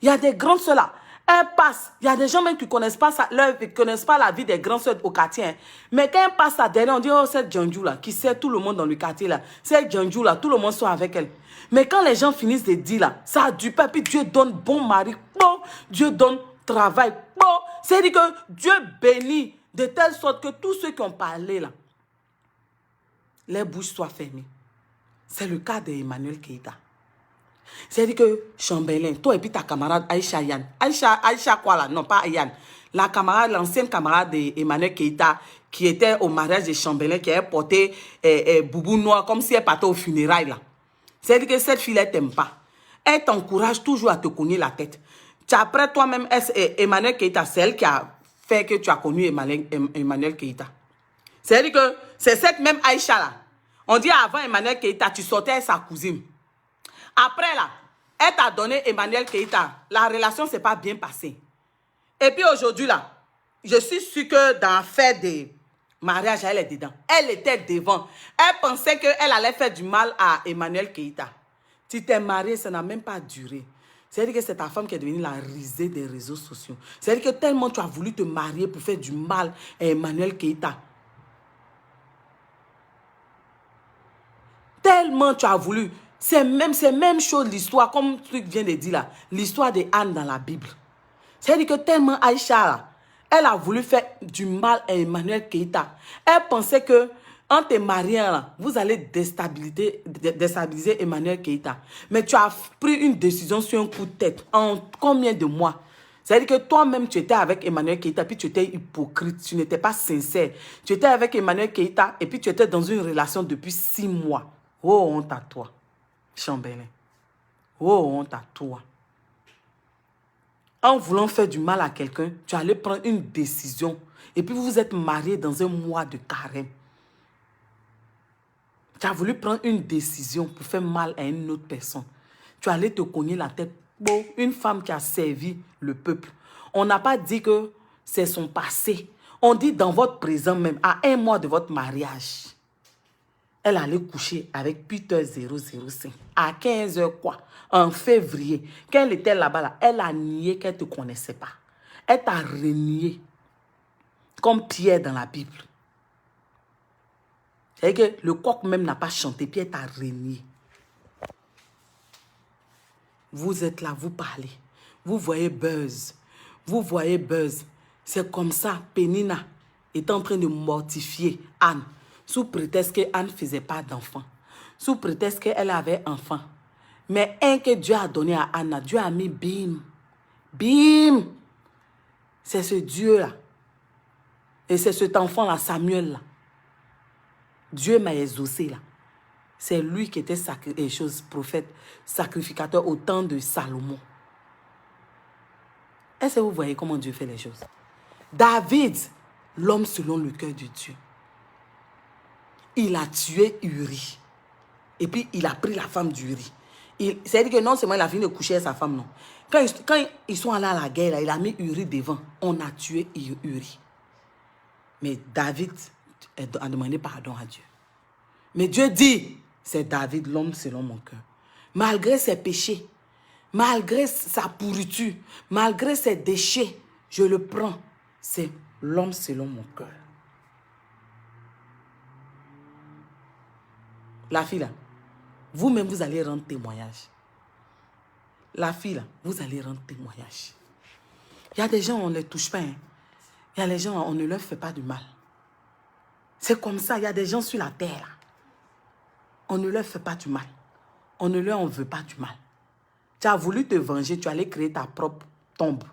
A: il y a des grandes soeurs là. Elle passe. Il y a des gens même qui ne connaissent pas ça, connaissent pas la vie des grandes soeurs au quartier. Hein. Mais quand elle passe ça derrière, on dit, oh, cette Djandjou là, qui sert tout le monde dans le quartier là. Cette Djandjou là, tout le monde soit avec elle. Mais quand les gens finissent de dire là, ça a du pain, puis Dieu donne bon mari, bon, Dieu donne travail, bon. C'est-à-dire que Dieu bénit de telle sorte que tous ceux qui ont parlé là, les bouches soient fermées. C'est le cas d'Emmanuel Keïta. C'est-à-dire que Chambelin, toi et puis ta camarade Aïcha Yann. Aïcha quoi là? Non, pas Yann. La camarade, l'ancienne camarade d'Emmanuel Keïta, qui était au mariage de Chambelin, qui avait porté boubou noir comme si elle partait au funérailles là. C'est-à-dire que cette fille, elle t'aime pas. Elle t'encourage toujours à te cogner la tête. Après toi-même, Emmanuel Keïta, c'est elle qui a fait que tu as connu Emmanuel Keïta. C'est-à-dire que c'est cette même Aïcha là. On dit avant Emmanuel Keïta, tu sortais avec sa cousine. Après là, elle t'a donné Emmanuel Keïta. La relation ne s'est pas bien passée. Et puis aujourd'hui là, je suis sûre que dans l'affaire de Mariage, elle est dedans. Elle était devant. Elle pensait qu'elle allait faire du mal à Emmanuel Keïta. Tu t'es marié, ça n'a même pas duré. C'est-à-dire que c'est ta femme qui est devenue la risée des réseaux sociaux. C'est-à-dire que tellement tu as voulu te marier pour faire du mal à Emmanuel Keïta. Tellement tu as voulu. C'est même chose l'histoire, comme tu viens de dire là. L'histoire de Anne dans la Bible. C'est-à-dire que tellement Aïcha là, elle a voulu faire du mal à Emmanuel Keïta. Elle pensait que en te mariant là, vous allez déstabiliser Emmanuel Keïta. Mais tu as pris une décision sur un coup de tête. En combien de mois? C'est-à-dire que toi-même, tu étais avec Emmanuel Keïta, puis tu étais hypocrite, tu n'étais pas sincère. Tu étais avec Emmanuel Keïta, et puis tu étais dans une relation depuis 6 mois. Oh, honte à toi, Chambelin. Oh, honte à toi. En voulant faire du mal à quelqu'un, tu allais prendre une décision. Et puis vous vous êtes mariés dans un mois de carême. Tu as voulu prendre une décision pour faire mal à une autre personne. Tu allais te cogner la tête. Bon, une femme qui a servi le peuple. On n'a pas dit que c'est son passé. On dit dans votre présent même, à 1 mois de votre mariage, elle allait coucher avec Peter 005. À 15h quoi? En février. Quand elle était là-bas, là, elle a nié qu'elle ne te connaissait pas. Elle t'a renié. Comme Pierre dans la Bible. C'est-à-dire que le coq même n'a pas chanté, puis elle t'a renié. Vous êtes là, vous parlez. Vous voyez Buzz. Vous voyez Buzz. C'est comme ça, Pénina est en train de mortifier Anne. Sous prétexte qu'Anne ne faisait pas d'enfant. Sous prétexte qu'elle avait enfant. Mais un que Dieu a donné à Anna, Dieu a mis bim. Bim. C'est ce Dieu-là. Et c'est cet enfant-là, Samuel-là. Dieu m'a exaucé là. C'est lui qui était prophète, sacrificateur au temps de Salomon. Est-ce que vous voyez comment Dieu fait les choses? David, l'homme selon le cœur de Dieu. Il a tué Uri. Et puis, il a pris la femme d'Uri. C'est-à-dire que non seulement il a fini de coucher avec sa femme, non. Quand ils sont allés à la guerre, là, il a mis Uri devant. On a tué Uri. Mais David a demandé pardon à Dieu. Mais Dieu dit, c'est David, l'homme selon mon cœur. Malgré ses péchés, malgré sa pourriture, malgré ses déchets, je le prends. C'est l'homme selon mon cœur. La fille là, vous-même vous allez rendre témoignage. La fille là, vous allez rendre témoignage. Il y a des gens, on ne les touche pas. Hein. Il y a des gens, on ne leur fait pas du mal. C'est comme ça, il y a des gens sur la terre là. On ne leur fait pas du mal. On ne leur en veut pas du mal. Tu as voulu te venger, tu allais créer ta propre tombe.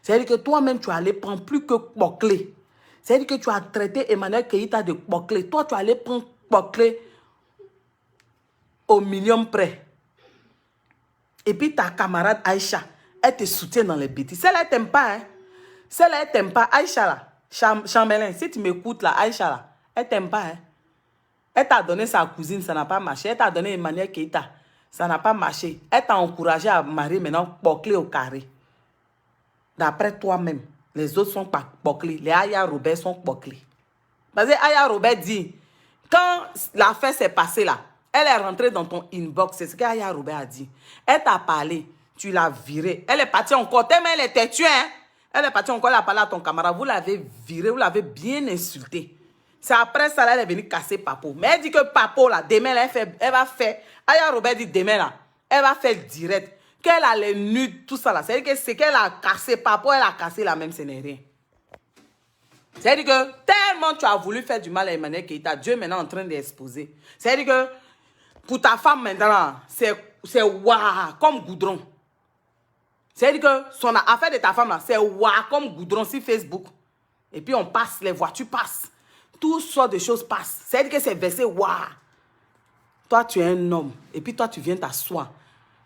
A: C'est-à-dire que toi-même, tu allais prendre plus que Poclé. C'est-à-dire que tu as traité Emmanuel Keïta de Poclé. Toi, tu allais prendre Poclé au million près. Et puis ta camarade Aïcha, elle te soutient dans les bêtises. Celle-là, elle t'aime pas. Hein? Celle-là, elle t'aime pas. Aïcha, là, Chambelin, si tu m'écoutes, là, Aïcha, là, elle t'aime pas. Hein? Elle t'a donné sa cousine, ça n'a pas marché. Elle t'a donné Emmanuel Keïta, ça n'a pas marché. Elle t'a encouragé à marier maintenant Poclé au carré. D'après toi-même, les autres sont pas Poclé. Les Aya Robert sont Poclé. Parce que Aya Robert dit, quand l'affaire s'est passée là, elle est rentrée dans ton inbox. C'est ce qu'Aya Robert a dit. Elle t'a parlé, tu l'as virée. Elle est partie encore, mais elle était tuée. Hein? Elle est partie encore, elle a parlé à ton camarade. Vous l'avez virée, vous l'avez bien insultée. C'est après ça, elle est venue casser Papo. Mais elle dit que Papo, là, demain, elle va faire. Aya Robert dit demain, là, elle va faire direct. Qu'elle a les nudes, tout ça, là. C'est-à-dire que c'est qu'elle a cassé Papo, elle a cassé la même, ce n'est rien. C'est-à-dire que tellement tu as voulu faire du mal à Emmanuel Keïta, Dieu est maintenant en train d'exposer. C'est-à-dire que pour ta femme maintenant, c'est waouh, comme goudron. C'est-à-dire que son affaire de ta femme, là, c'est waouh, comme goudron sur Facebook. Et puis on passe, les voitures passent. Toutes sortes de choses passent. C'est-à-dire que c'est versé, waouh. Toi, tu es un homme. Et puis toi, tu viens t'asseoir.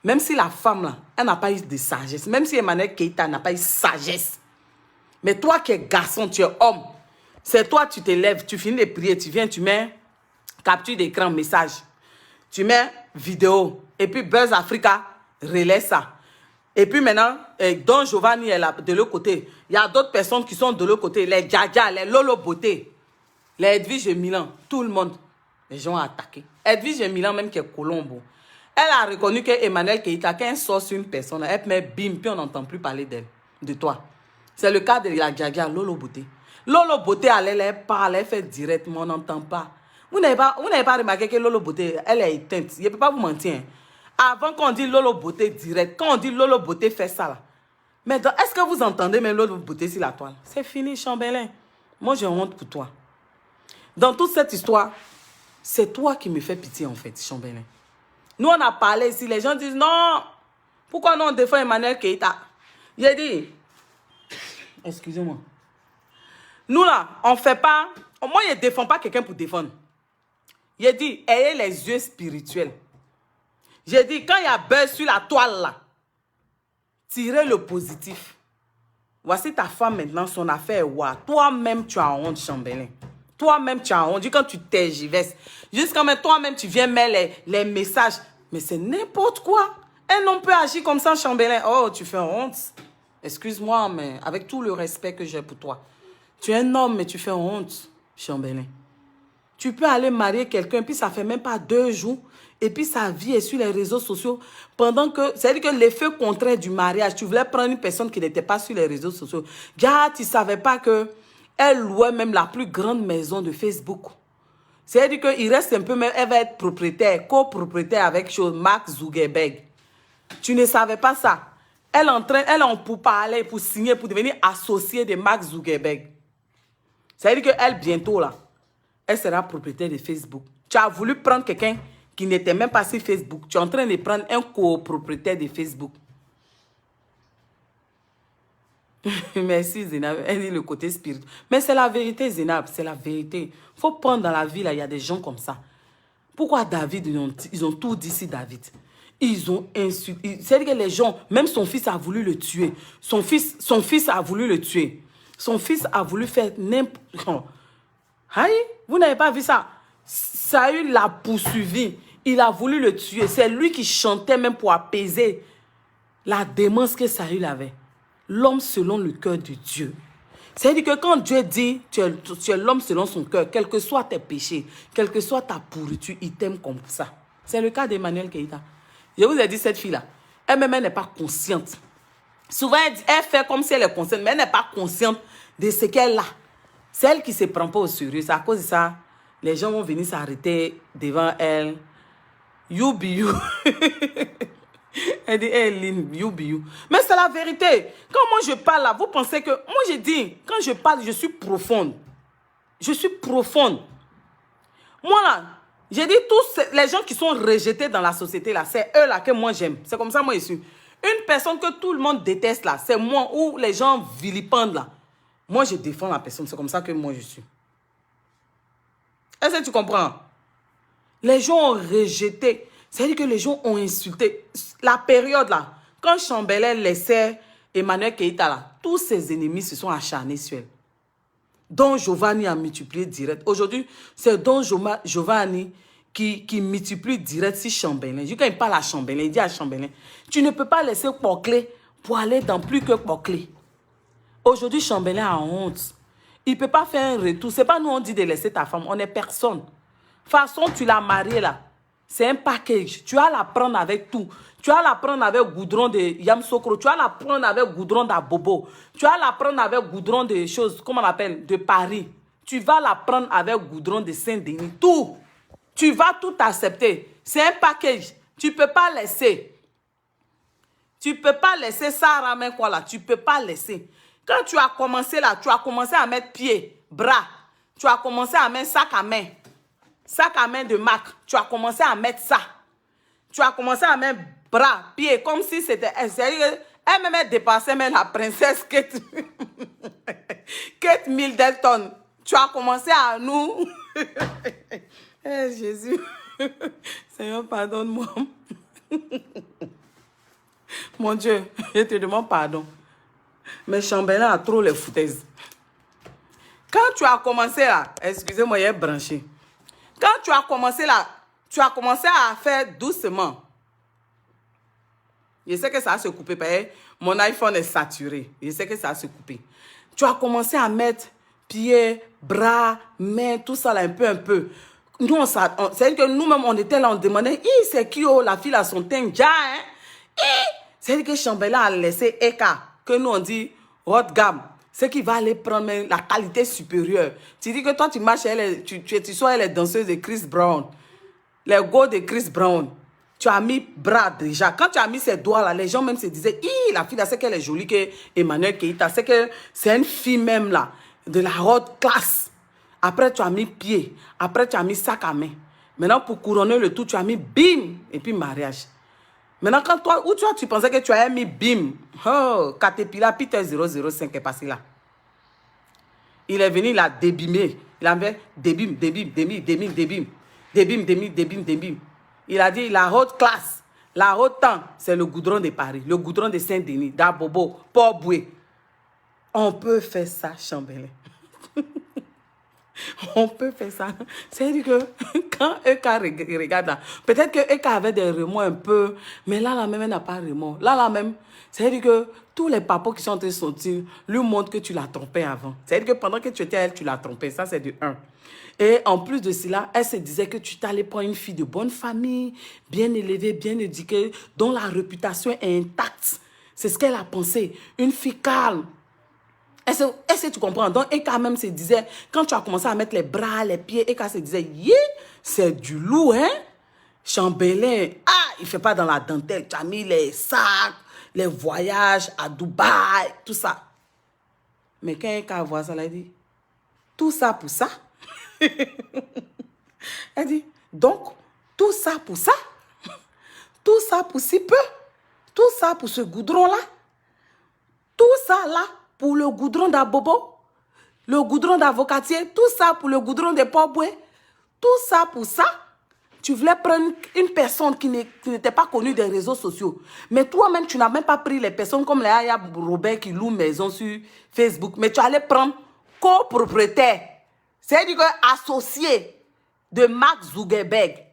A: Même si la femme, là, elle n'a pas eu de sagesse. Même si Emmanuel Keïta n'a pas eu de sagesse. Mais toi qui es garçon, tu es homme. C'est toi, tu te lèves, tu finis de prier, tu viens, tu mets capture d'écran, message. Tu mets vidéo. Et puis Buzz Africa relaie ça. Et puis maintenant, Don Giovanni est là de l'autre côté. Il y a d'autres personnes qui sont de l'autre côté. Les Djadja, les Lolo Beauté. Les Edwige Milan, tout le monde, les gens ont attaqué. Edwige Milan, même qui est Colombo, elle a reconnu que Emmanuel Keïta, quand elle sort sur une personne, elle met bim, puis on n'entend plus parler d'elle, de toi. C'est le cas de la Djagia Lolo Beauté. Lolo Beauté, elle parle, elle fait direct, mais on n'entend pas. Vous n'avez pas remarqué que Lolo Beauté, elle est éteinte. Je ne peux pas vous mentir. Hein. Avant qu'on dise Lolo Beauté direct, quand on dit Lolo Beauté fait ça là. Mais est-ce que vous entendez même Lolo Beauté sur la toile? C'est fini, Chambelin. Moi, j'ai honte pour toi. Dans toute cette histoire, c'est toi qui me fais pitié en fait, Chambelin. Nous, on a parlé ici, les gens disent non. Pourquoi non on défend Emmanuel Keïta? J'ai dit, excusez-moi. Nous là, on ne fait pas, moi je ne défends pas quelqu'un pour défendre. J'ai dit, ayez les yeux spirituels. J'ai dit, quand il y a buzz sur la toile là, tirez le positif. Voici ta femme maintenant, son affaire est wa. Toi-même, tu as honte, Chambelin. Toi-même, tu as honte. Quand tu tergiverses, jusqu'à maintenant, toi-même, tu viens mettre les messages. Mais c'est n'importe quoi. Un homme peut agir comme ça, Chambelin. Oh, tu fais honte. Excuse-moi, mais avec tout le respect que j'ai pour toi. Tu es un homme, mais tu fais honte, Chambelin. Tu peux aller marier quelqu'un, puis ça fait même pas 2 jours, et puis sa vie est sur les réseaux sociaux, pendant que, c'est-à-dire que l'effet contraire du mariage, tu voulais prendre une personne qui n'était pas sur les réseaux sociaux. Gars, tu ne savais pas qu'elle louait même la plus grande maison de Facebook. C'est-à-dire qu'il reste un peu, même, elle va être propriétaire, copropriétaire avec Mark Zuckerberg. Tu ne savais pas ça. Elle est en pourparlers pour signer, pour devenir associée de Mark Zuckerberg. C'est-à-dire qu'elle, bientôt, là, elle sera propriétaire de Facebook. Tu as voulu prendre quelqu'un qui n'était même pas sur Facebook. Tu es en train de prendre un copropriétaire de Facebook. Merci, Zénab. Elle dit le côté spirituel. Mais c'est la vérité, Zénab. C'est la vérité. Il faut prendre dans la vie, là, il y a des gens comme ça. Pourquoi David, ils ont tout dit sur David? Ils ont insulté. C'est-à-dire que les gens, même son fils a voulu le tuer. Son fils a voulu le tuer. Son fils a voulu faire n'importe... Aïe, vous n'avez pas vu ça? Saül l'a poursuivi. Il a voulu le tuer. C'est lui qui chantait même pour apaiser la démence que Saül avait. L'homme selon le cœur de Dieu. C'est-à-dire que quand Dieu dit, tu es l'homme selon son cœur, quels que soient tes péchés, quelle que soit ta pourriture, il t'aime comme ça. C'est le cas d'Emmanuel Keïta. Je vous ai dit, cette fille-là, elle-même, elle n'est pas consciente. Souvent, elle fait comme si elle est consciente, mais elle n'est pas consciente de ce qu'elle a. C'est elle qui ne se prend pas au sérieux. C'est à cause de ça, les gens vont venir s'arrêter devant elle. You be you. Elle dit, hey, you be you. Mais c'est la vérité. Quand moi je parle là, vous pensez que... Moi j'ai dit, quand je parle, je suis profonde. Je suis profonde. Moi là, j'ai dit, tous les gens qui sont rejetés dans la société là, c'est eux là que moi j'aime. C'est comme ça moi je suis. Une personne que tout le monde déteste là, c'est moi, ou les gens vilipendent là. Moi je défends la personne, c'est comme ça que moi je suis. Est-ce que tu comprends? Les gens ont rejeté. C'est-à-dire que les gens ont insulté. La période là, quand Chambelin laissait Emmanuel Keïta là, tous ses ennemis se sont acharnés sur elle. Don Giovanni a multiplié direct. Aujourd'hui, c'est Don Giovanni qui multiplie direct sur Chambelin. Quand il parle à Chambelin, il dit à Chambelin, tu ne peux pas laisser Poclé pour aller dans plus que Poclé. Aujourd'hui, Chambelin a honte. Il ne peut pas faire un retour. Ce n'est pas nous on dit de laisser ta femme. On n'est personne. De toute façon, tu l'as mariée là. C'est un package. Tu vas la prendre avec tout. Tu vas la prendre avec goudron de Yamsokro. Tu vas la prendre avec goudron d'Abobo. Tu vas la prendre avec goudron de choses, comment on appelle, de Paris. Tu vas la prendre avec goudron de Saint-Denis. Tout. Tu vas tout accepter. C'est un package. Tu ne peux pas laisser. Tu ne peux pas laisser ça ramène quoi là. Tu ne peux pas laisser. Quand tu as commencé là, tu as commencé à mettre pied, bras. Tu as commencé à mettre sac à main. Sac à main de Mac, tu as commencé à mettre ça. Tu as commencé à mettre bras, pieds, comme si c'était... Elle-même dépassait même la princesse Kate, Kate Middleton. Tu as commencé à nous... Eh, Jésus, Seigneur, pardonne-moi. Mon Dieu, je te demande pardon. Mais Chambelin a trop les foutaises. Quand tu as commencé là, excusez-moi, il est branché. Quand tu as commencé là, tu as commencé à faire doucement. Je sais que ça va se couper. Mon iPhone est saturé. Je sais que ça va se couper. Tu as commencé à mettre pieds, bras, mains, tout ça là, un peu. Nous, c'est que nous-mêmes, on était là, on demandait, c'est qui la fille à son teint, hein? C'est que Chambellan a laissé Eka, que nous on dit haute gamme. C'est qui va aller prendre la qualité supérieure. Tu dis que toi, tu marches, tu sois les danseuses de Chris Brown. Les go de Chris Brown. Tu as mis bras déjà. Quand tu as mis ses doigts là, les gens même se disaient, la fille là, c'est qu'elle est jolie que Emmanuel Keita. C'est que c'est une fille même là, de la haute classe. Après, tu as mis pied. Après, tu as mis sac à main. Maintenant, pour couronner le tout, tu as mis bim. Et puis mariage. Maintenant, quand toi, où tu pensais que tu avais mis bim. Oh, Caterpillar Peter 005 est passé là. Il est venu, il a débimé. Il a fait débim. Il a dit la haute classe, la haute temps, c'est le goudron de Paris, le goudron de Saint-Denis, d'Abobo, Port-Boué. On peut faire ça, Chambellan. On peut faire ça. C'est-à-dire que quand Eka regarde, peut-être que Eka avait des remords un peu, mais là même, elle n'a pas de remords. Là même, c'est-à-dire que tous les papos qui sont en train de sortir lui montrent que tu l'as trompé avant. C'est-à-dire que pendant que tu étais elle, tu l'as trompé. Ça, c'est du 1. Et en plus de cela, elle se disait que tu t'allais prendre une fille de bonne famille, bien élevée, bien éduquée, dont la réputation est intacte. C'est ce qu'elle a pensé. Une fille calme. Est-ce que tu comprends? Donc, Eka même se disait, quand tu as commencé à mettre les bras, les pieds, Eka se disait, c'est du lourd, hein? Chambellan, il ne fait pas dans la dentelle. Tu as mis les sacs, les voyages à Dubaï, tout ça. Mais quand Eka voit ça, elle dit, tout ça pour ça? Elle dit, donc, tout ça pour ça? Tout ça pour si peu? Tout ça pour ce goudron-là? Tout ça là? Pour le goudron d'Abobo, le goudron d'Avocatier, tout ça pour le goudron de Port-Boué, tout ça pour ça. Tu voulais prendre une personne qui n'était pas connue des réseaux sociaux. Mais toi-même, tu n'as même pas pris les personnes comme les Aya Robert qui louent maison sur Facebook. Mais tu allais prendre copropriétaire. C'est-à-dire associé de Mark Zuckerberg.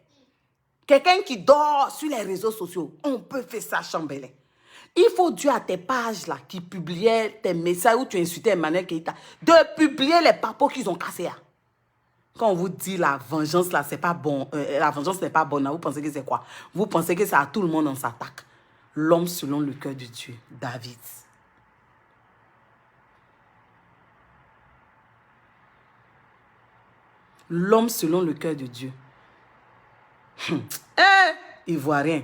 A: Quelqu'un qui dort sur les réseaux sociaux. On peut faire ça, Chambellan. Il faut dire à tes pages là qui publiaient tes messages où tu insultais Emmanuel Keita de publier les papos qu'ils ont cassés là. Quand on vous dit la vengeance là, c'est pas bon, la vengeance n'est pas bonne, là, vous pensez que c'est quoi? Vous pensez que c'est à tout le monde on s'attaque. L'homme selon le cœur de Dieu, David. L'homme selon le cœur de Dieu. Ivoirien.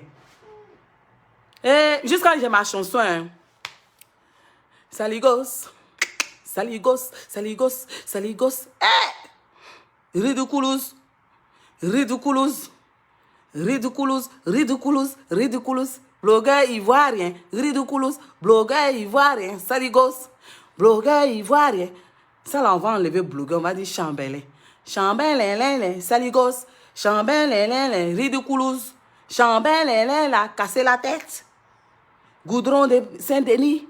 A: Jusqu'à j'ai ma chanson, hein. Saligos, saligos, saligos, saligos. Ridiculous, ridiculous, ridiculous, ridiculous, ridiculous. Blogueur ivoirien, ridiculous, blogueur ivoirien, saligos, blogueur ivoirien. Ça là, on va enlever blogueur, on va dire Chambellan. Chambellan, saligos, Chambellan, ridiculous, Chambellan, casser la tête. Goudron de Saint-Denis,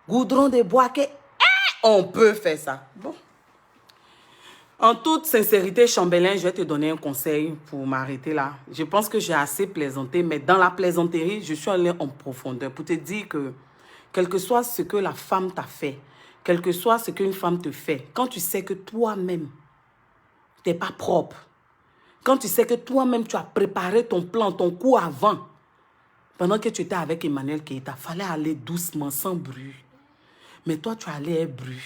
A: goudron de Boaké. On peut faire ça. Bon. En toute sincérité, Chambellan, je vais te donner un conseil pour m'arrêter là. Je pense que j'ai assez plaisanté, mais dans la plaisanterie, je suis allée en profondeur pour te dire que, quel que soit ce que la femme t'a fait, quel que soit ce qu'une femme te fait, quand tu sais que toi-même, tu n'es pas propre, quand tu sais que toi-même, tu as préparé ton plan, ton coup avant, pendant que tu étais avec Emmanuel Keita, il fallait aller doucement, sans bruit. Mais toi, tu allais bruit.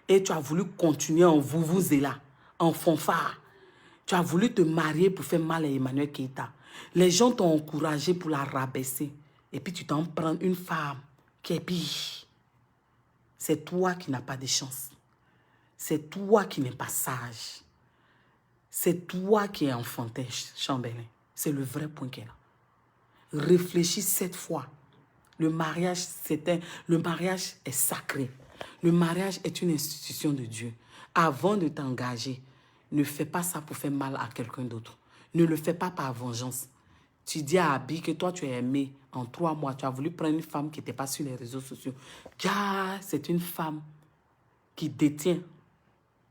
A: Et tu as voulu continuer en vous-vous-zéla, en fanfare. Tu as voulu te marier pour faire mal à Emmanuel Keita. Les gens t'ont encouragé pour la rabaisser. Et puis tu t'en prends une femme qui est pire. C'est toi qui n'as pas de chance. C'est toi qui n'es pas sage. C'est toi qui es enfantin, Chambellan. C'est le vrai point qu'elle a. Réfléchis 7 fois. Le mariage est sacré. Le mariage est une institution de Dieu. Avant de t'engager, ne fais pas ça pour faire mal à quelqu'un d'autre. Ne le fais pas par vengeance. Tu dis à Abby que toi, tu es aimé en 3 mois. Tu as voulu prendre une femme qui n'était pas sur les réseaux sociaux. C'est une femme qui détient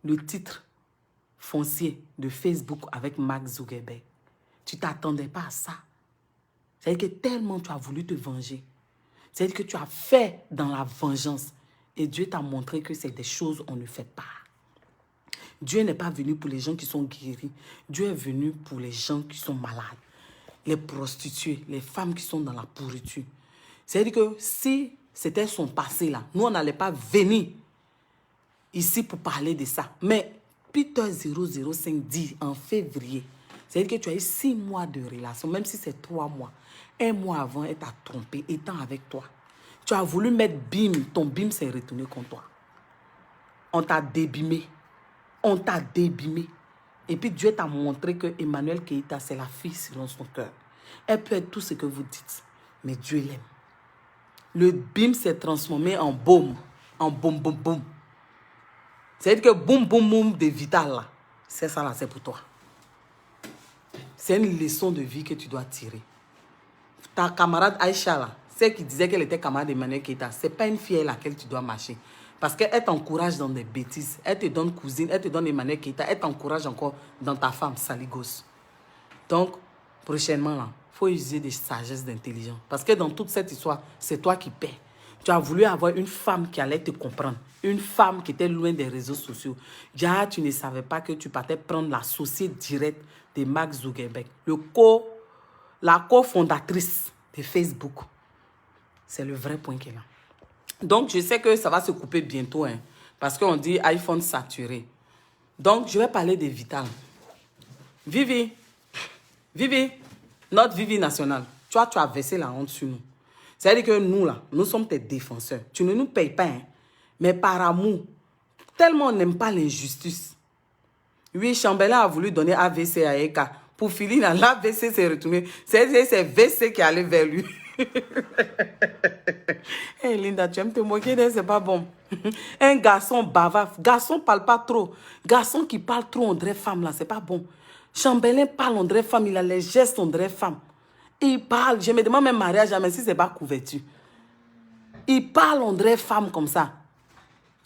A: le titre foncier de Facebook avec Mark Zuckerberg. Tu ne t'attendais pas à ça. C'est-à-dire que tellement tu as voulu te venger. C'est-à-dire que tu as fait dans la vengeance. Et Dieu t'a montré que c'est des choses qu'on ne fait pas. Dieu n'est pas venu pour les gens qui sont guéris. Dieu est venu pour les gens qui sont malades. Les prostituées, les femmes qui sont dans la pourriture. C'est-à-dire que si c'était son passé là, nous on n'allait pas venir ici pour parler de ça. Mais Peter 005 dit en février, c'est-à-dire que tu as eu 6 mois de relation, même si c'est 3 mois. 1 mois avant, elle t'a trompé, étant avec toi. Tu as voulu mettre bim, ton bim s'est retourné contre toi. On t'a débimé. On t'a débimé. Et puis Dieu t'a montré que Emmanuel Keita, c'est la fille selon son cœur. Elle peut être tout ce que vous dites, mais Dieu l'aime. Le bim s'est transformé en baume. En boum, boum, boum. C'est-à-dire que boum, boum, boum de Vital, là, c'est ça là, c'est pour toi. C'est une leçon de vie que tu dois tirer. Ta camarade Aïcha, là, celle qui disait qu'elle était camarade d'Emmanuel Keita, ce n'est pas une fille à laquelle tu dois marcher. Parce qu'elle t'encourage dans des bêtises. Elle te donne cousine, elle te donne Emmanuel Keita, elle t'encourage encore dans ta femme, saligos. Donc, prochainement, là, il faut user des sagesses d'intelligence. Parce que dans toute cette histoire, c'est toi qui paies. Tu as voulu avoir une femme qui allait te comprendre. Une femme qui était loin des réseaux sociaux. Déjà, tu ne savais pas que tu partais prendre l'associé direct de Mark Zuckerberg. La cofondatrice de Facebook. C'est le vrai point qu'elle a. Donc, je sais que ça va se couper bientôt. Hein, parce qu'on dit iPhone saturé. Donc, je vais parler de Vital. Vivi. Vivi. Notre Vivi nationale. Tu as versé la honte sur nous. C'est-à-dire que nous, là, nous sommes tes défenseurs. Tu ne nous payes pas, hein, mais par amour. Tellement on n'aime pas l'injustice. Oui, Chambellan a voulu donner AVC à Eka. Pour finir, l'AVC s'est retourné. C'est VC qui allait vers lui. Hey Linda, tu aimes te moquer d'elle, c'est pas bon. Un garçon bavard. Garçon parle pas trop. Garçon qui parle trop, on dirait femme, là, c'est pas bon. Chambellan parle, on dirait femme. Il a les gestes, on dirait femme. Il parle, je me demande même mariage, mais si c'est pas couverture. Il parle, on dirait femme comme ça.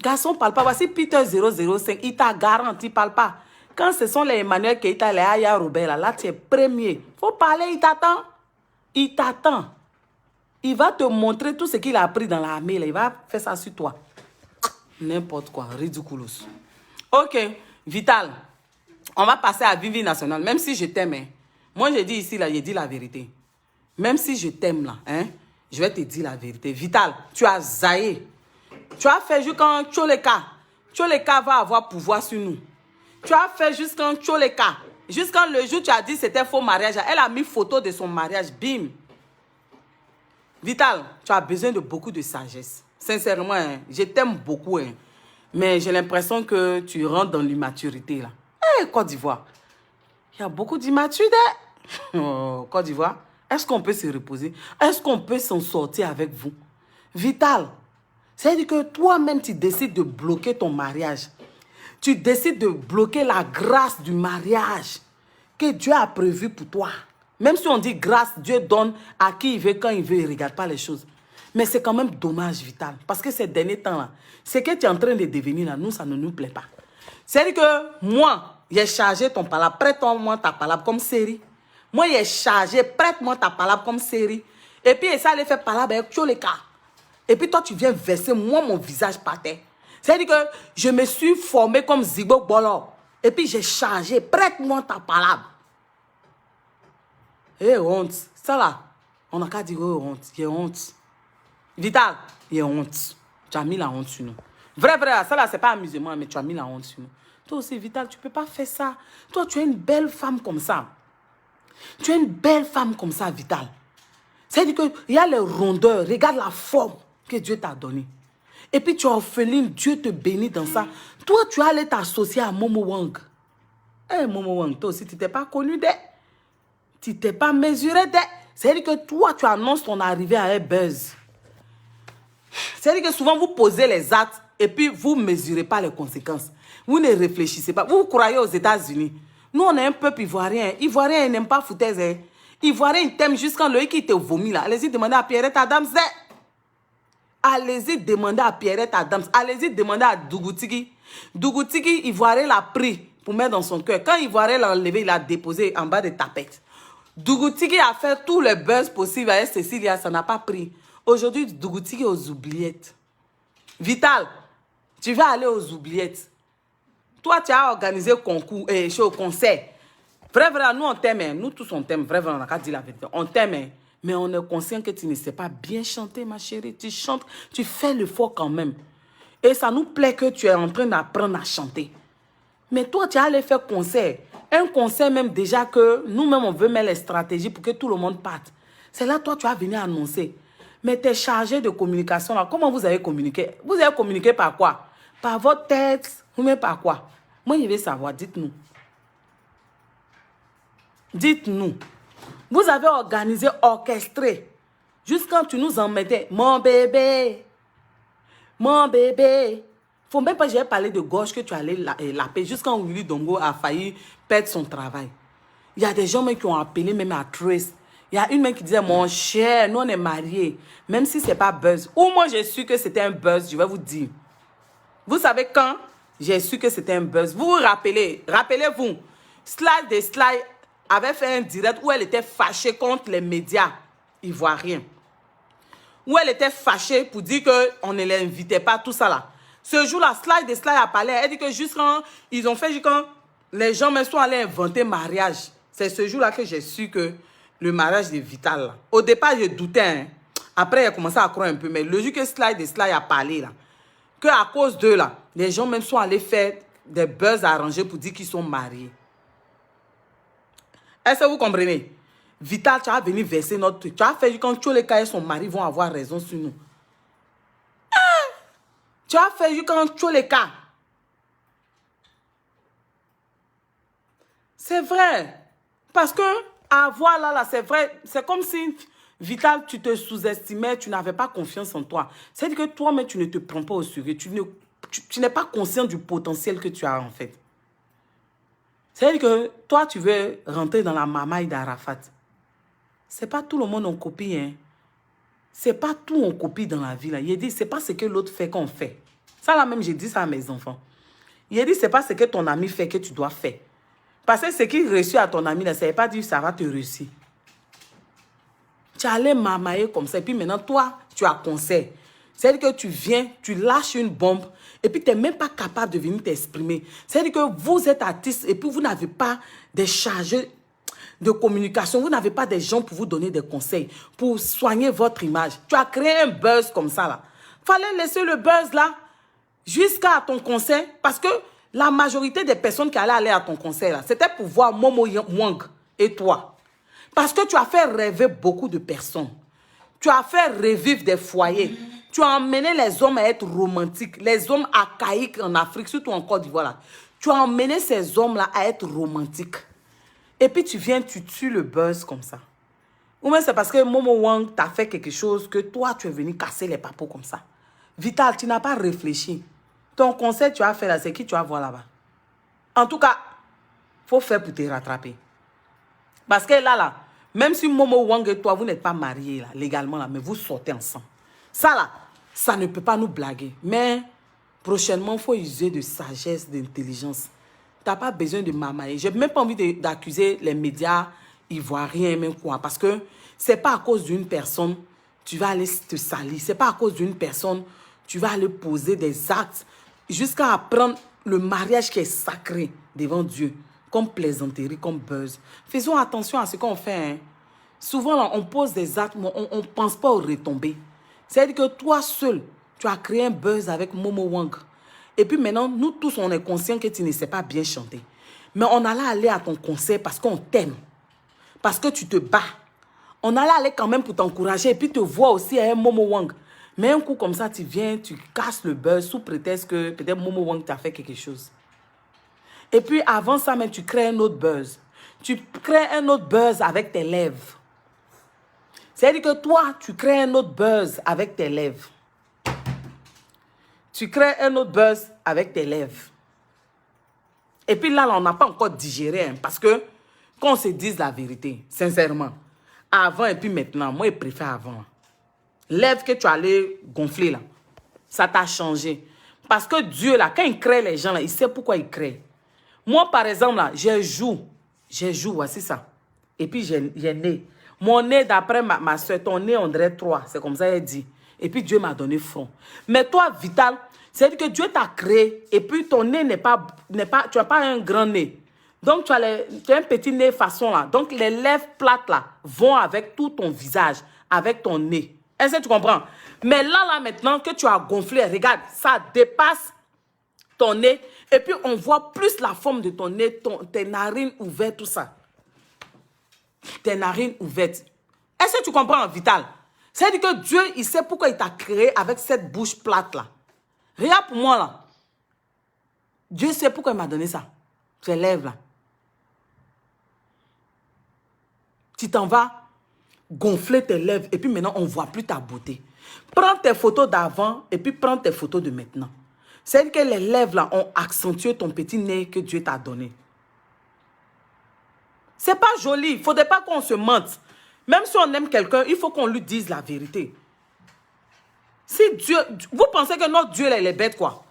A: Garçon parle pas. Voici Peter 005, il t'a garanti, il parle pas. Quand ce sont les Emmanuel Keita, les Aya Robert, là tu es premier. Faut parler, il t'attend. Il t'attend. Il va te montrer tout ce qu'il a appris dans l'armée. Il va faire ça sur toi. N'importe quoi, ridiculous. Ok, Vital. On va passer à Vivi National. Même si je t'aime, hein. Moi je dis ici, là, je dis la vérité. Même si je t'aime, là, hein, je vais te dire la vérité. Vital, tu as zaillé. Tu as fait jusqu'en Tcholeka. Tcholeka va avoir pouvoir sur nous. Tu as fait jusqu'en Tcholeka. Jusqu'en le jour où tu as dit que c'était faux mariage. Elle a mis photo de son mariage. Bim. Vital, tu as besoin de beaucoup de sagesse. Sincèrement, hein, je t'aime beaucoup. Hein, mais j'ai l'impression que tu rentres dans l'immaturité, là. Hey, Côte d'Ivoire. Il y a beaucoup d'immaturité. Oh, Côte d'Ivoire. Est-ce qu'on peut se reposer? Est-ce qu'on peut s'en sortir avec vous? Vital, c'est-à-dire que toi-même, tu décides de bloquer ton mariage. Tu décides de bloquer la grâce du mariage que Dieu a prévu pour toi. Même si on dit grâce, Dieu donne à qui il veut, quand il veut, il ne regarde pas les choses. Mais c'est quand même dommage, Vital. Parce que ces derniers temps-là, ce que tu es en train de devenir, là, nous, ça ne nous plaît pas. C'est-à-dire que moi, j'ai chargé ton palabre. Prête-moi ta palabre comme série. Moi, j'ai chargé, prête-moi ta palabre comme série. Et puis, ça allait faire palabre avec Tcholeka. Et puis, toi, tu viens verser, moi, mon visage par terre. C'est-à-dire que je me suis formé comme Zibo Bolo. Et puis, j'ai chargé, prête-moi ta palabre. Eh, honte. Ça là, on n'a qu'à dire honte. Il y a honte. Vital, il y a honte. Tu as mis la honte sur nous. Vrai, ça là, c'est pas amusement, mais tu as mis la honte sur nous. Toi aussi, Vital, tu ne peux pas faire ça. Toi, tu es une belle femme comme ça. Tu es une belle femme comme ça, Vital. C'est-à-dire qu'il y a les rondeurs. Regarde la forme que Dieu t'a donnée. Et puis tu es orpheline, Dieu te bénit dans ça. Toi, tu allais t'associer à Momo Wang. Eh, Momo Wang, toi aussi, tu t'es pas connu d'elle. Tu t'es pas mesuré d'elle. C'est-à-dire que toi, tu annonces ton arrivée à un buzz. C'est-à-dire que souvent, vous posez les actes et puis vous ne mesurez pas les conséquences. Vous ne réfléchissez pas. Vous croyez aux États-Unis. Nous, on est un peuple ivoirien. Ivoirien, ils n'aiment pas foutaise. Hein. Ivoirien, ils t'aiment jusqu'à le qui te vomit là. Allez-y, demandez à Pierrette Adams. Allez-y, demandez à Pierrette Adams. Allez-y, demandez à Dougoutiki. Dougoutiki, Ivoirien l'a pris pour mettre dans son cœur. Quand Ivoirien l'a enlevé, il l'a déposé en bas des tapettes. Dougoutiki a fait tous les buzz possibles avec Cécilia, ça n'a pas pris. Aujourd'hui, Dougoutiki est aux oubliettes. Vital, tu vas aller aux oubliettes. Toi, tu as organisé concours et concert. Vrai, nous on t'aime, hein. Nous tous on t'aime, vrai, on n'a qu'à dire la vérité. On t'aime, hein. Mais on est conscient que tu ne sais pas bien chanter, ma chérie. Tu chantes, tu fais l'effort quand même. Et ça nous plaît que tu es en train d'apprendre à chanter. Mais toi, tu as allé faire concert. Un concert même déjà que nous-mêmes, on veut mettre les stratégies pour que tout le monde parte. C'est là, toi, tu as venu annoncer. Mais tu es chargé de communication là. Comment vous avez communiqué? Vous avez communiqué par quoi? Par votre tête ou même par quoi? Moi, je veux savoir, dites-nous. Dites-nous. Vous avez organisé, orchestré. Juste quand tu nous en mettais, mon bébé. Mon bébé. Faut même pas que j'ai parlé de gauche que tu allais laper. Juste quand Willy Dongo a failli perdre son travail. Il y a des gens même qui ont appelé même à Trace. Il y a une même qui disait, mon cher, nous on est mariés. Même si c'est pas buzz. Ou moi j'ai su que c'était un buzz, je vais vous dire. Vous savez quand j'ai su que c'était un buzz? Vous vous rappelez? Rappelez-vous. Slide des Slide avait fait un direct où elle était fâchée contre les médias ivoiriens. Où elle était fâchée pour dire qu'on ne l'invitait pas, tout ça là. Ce jour-là, Slide des Slide a parlé. Elle dit que juste quand ils ont fait, quand les gens me sont allés inventer mariage. C'est ce jour-là que j'ai su que le mariage de Vital là. Au départ, je doutais. Hein. Après, il a commencé à croire un peu. Mais le jour que Slide des Slide a parlé là, qu'à cause d'eux là, les gens même sont allés faire des buzz arrangés pour dire qu'ils sont mariés. Est-ce que vous comprenez? Vital, tu as venu verser notre truc. Tu as fait quand Tcholeka et son mari vont avoir raison sur nous. Hein? Tu as fait quand Tcholeka. C'est vrai. Parce que avoir là, c'est vrai. C'est comme si, Vital, tu te sous-estimais, tu n'avais pas confiance en toi. C'est-à-dire que toi-même, tu ne te prends pas au sérieux. Tu n'es pas conscient du potentiel que tu as en fait. C'est-à-dire que toi, tu veux rentrer dans la mamaille d'Arafat. C'est pas tout le monde on copie, hein. C'est pas tout on copie dans la vie, là. Il dit, c'est pas ce que l'autre fait qu'on fait. Ça, là même, j'ai dit ça à mes enfants. Il dit, c'est pas ce que ton ami fait que tu dois faire. Parce que ce qui réussit à ton ami, là, ça ne veut pas dire que ça va te réussir. Tu allais mamailler comme ça, et puis maintenant, toi, tu as conseil. C'est-à-dire que tu viens, tu lâches une bombe, et puis tu n'es même pas capable de venir t'exprimer. C'est-à-dire que vous êtes artiste, et puis vous n'avez pas des chargés de communication, vous n'avez pas des gens pour vous donner des conseils, pour soigner votre image. Tu as créé un buzz comme ça, là. Fallait laisser le buzz, là, jusqu'à ton conseil, parce que la majorité des personnes qui allaient aller à ton conseil, là, c'était pour voir Momo Wang et toi. Parce que tu as fait rêver beaucoup de personnes. Tu as fait revivre des foyers. Tu as emmené les hommes à être romantiques. Les hommes archaïques en Afrique, surtout en Côte d'Ivoire. Tu as emmené ces hommes-là à être romantiques. Et puis tu viens, tu tues le buzz comme ça. Ou même c'est parce que Momo Wang t'a fait quelque chose que toi, tu es venu casser les papos comme ça. Vital, tu n'as pas réfléchi. Ton conseil, tu as fait là, c'est qui tu vas voir là-bas. En tout cas, il faut faire pour te rattraper. Parce que là, même si Momo Wang et toi, vous n'êtes pas mariés là, légalement, là, mais vous sortez ensemble. Ça là, ça ne peut pas nous blaguer. Mais prochainement, il faut user de sagesse, d'intelligence. Tu n'as pas besoin de mamailler. Je n'ai même pas envie d'accuser les médias ivoiriens, même quoi. Parce que ce n'est pas à cause d'une personne, tu vas aller te salir. Ce n'est pas à cause d'une personne, tu vas aller poser des actes jusqu'à apprendre le mariage qui est sacré devant Dieu. Comme plaisanterie, comme buzz. Faisons attention à ce qu'on fait. Hein. Souvent, là, on pose des actes, mais on ne pense pas aux retombées. C'est-à-dire que toi seul, tu as créé un buzz avec Momo Wang. Et puis maintenant, nous tous, on est conscients que tu ne sais pas bien chanter. Mais on allait aller à ton concert parce qu'on t'aime. Parce que tu te bats. On allait aller quand même pour t'encourager et puis te voir aussi à un Momo Wang. Mais un coup comme ça, tu viens, tu casses le buzz sous prétexte que peut-être Momo Wang t'a fait quelque chose. Et puis avant ça, même, tu crées un autre buzz. Tu crées un autre buzz avec tes lèvres. C'est-à-dire que toi, tu crées un autre buzz avec tes lèvres. Tu crées un autre buzz avec tes lèvres. Et puis là, on n'a pas encore digéré. Hein, parce que, qu'on se dise la vérité, sincèrement, avant et puis maintenant, moi, je préfère avant. Lèvres que tu allais gonfler, là, ça t'a changé. Parce que Dieu, là, quand il crée les gens, là, il sait pourquoi il crée. Moi, par exemple, là, j'ai joue, voici ça. Et puis, j'ai né. Mon nez, d'après ma soeur, ton nez, on dirait 3. C'est comme ça, elle dit. Et puis Dieu m'a donné front. Mais toi, Vital, c'est-à-dire que Dieu t'a créé et puis ton nez n'est pas, tu n'as pas un grand nez. Donc tu as un petit nez façon là. Donc les lèvres plates là vont avec tout ton visage, avec ton nez. Est-ce que tu comprends? Mais là maintenant que tu as gonflé, regarde, ça dépasse ton nez. Et puis on voit plus la forme de ton nez, tes narines ouvertes, tout ça. Tes narines ouvertes. Est-ce que tu comprends, Vital? C'est-à-dire que Dieu, il sait pourquoi il t'a créé avec cette bouche plate-là. Regarde pour moi, là. Dieu sait pourquoi il m'a donné ça. Ces lèvres-là. Tu t'en vas gonfler tes lèvres et puis maintenant, on ne voit plus ta beauté. Prends tes photos d'avant et puis prends tes photos de maintenant. C'est-à-dire que les lèvres-là ont accentué ton petit nez que Dieu t'a donné. C'est pas joli. Il ne faudrait pas qu'on se mente. Même si on aime quelqu'un, il faut qu'on lui dise la vérité. Si Dieu... Vous pensez que notre Dieu, là, il est bête, quoi?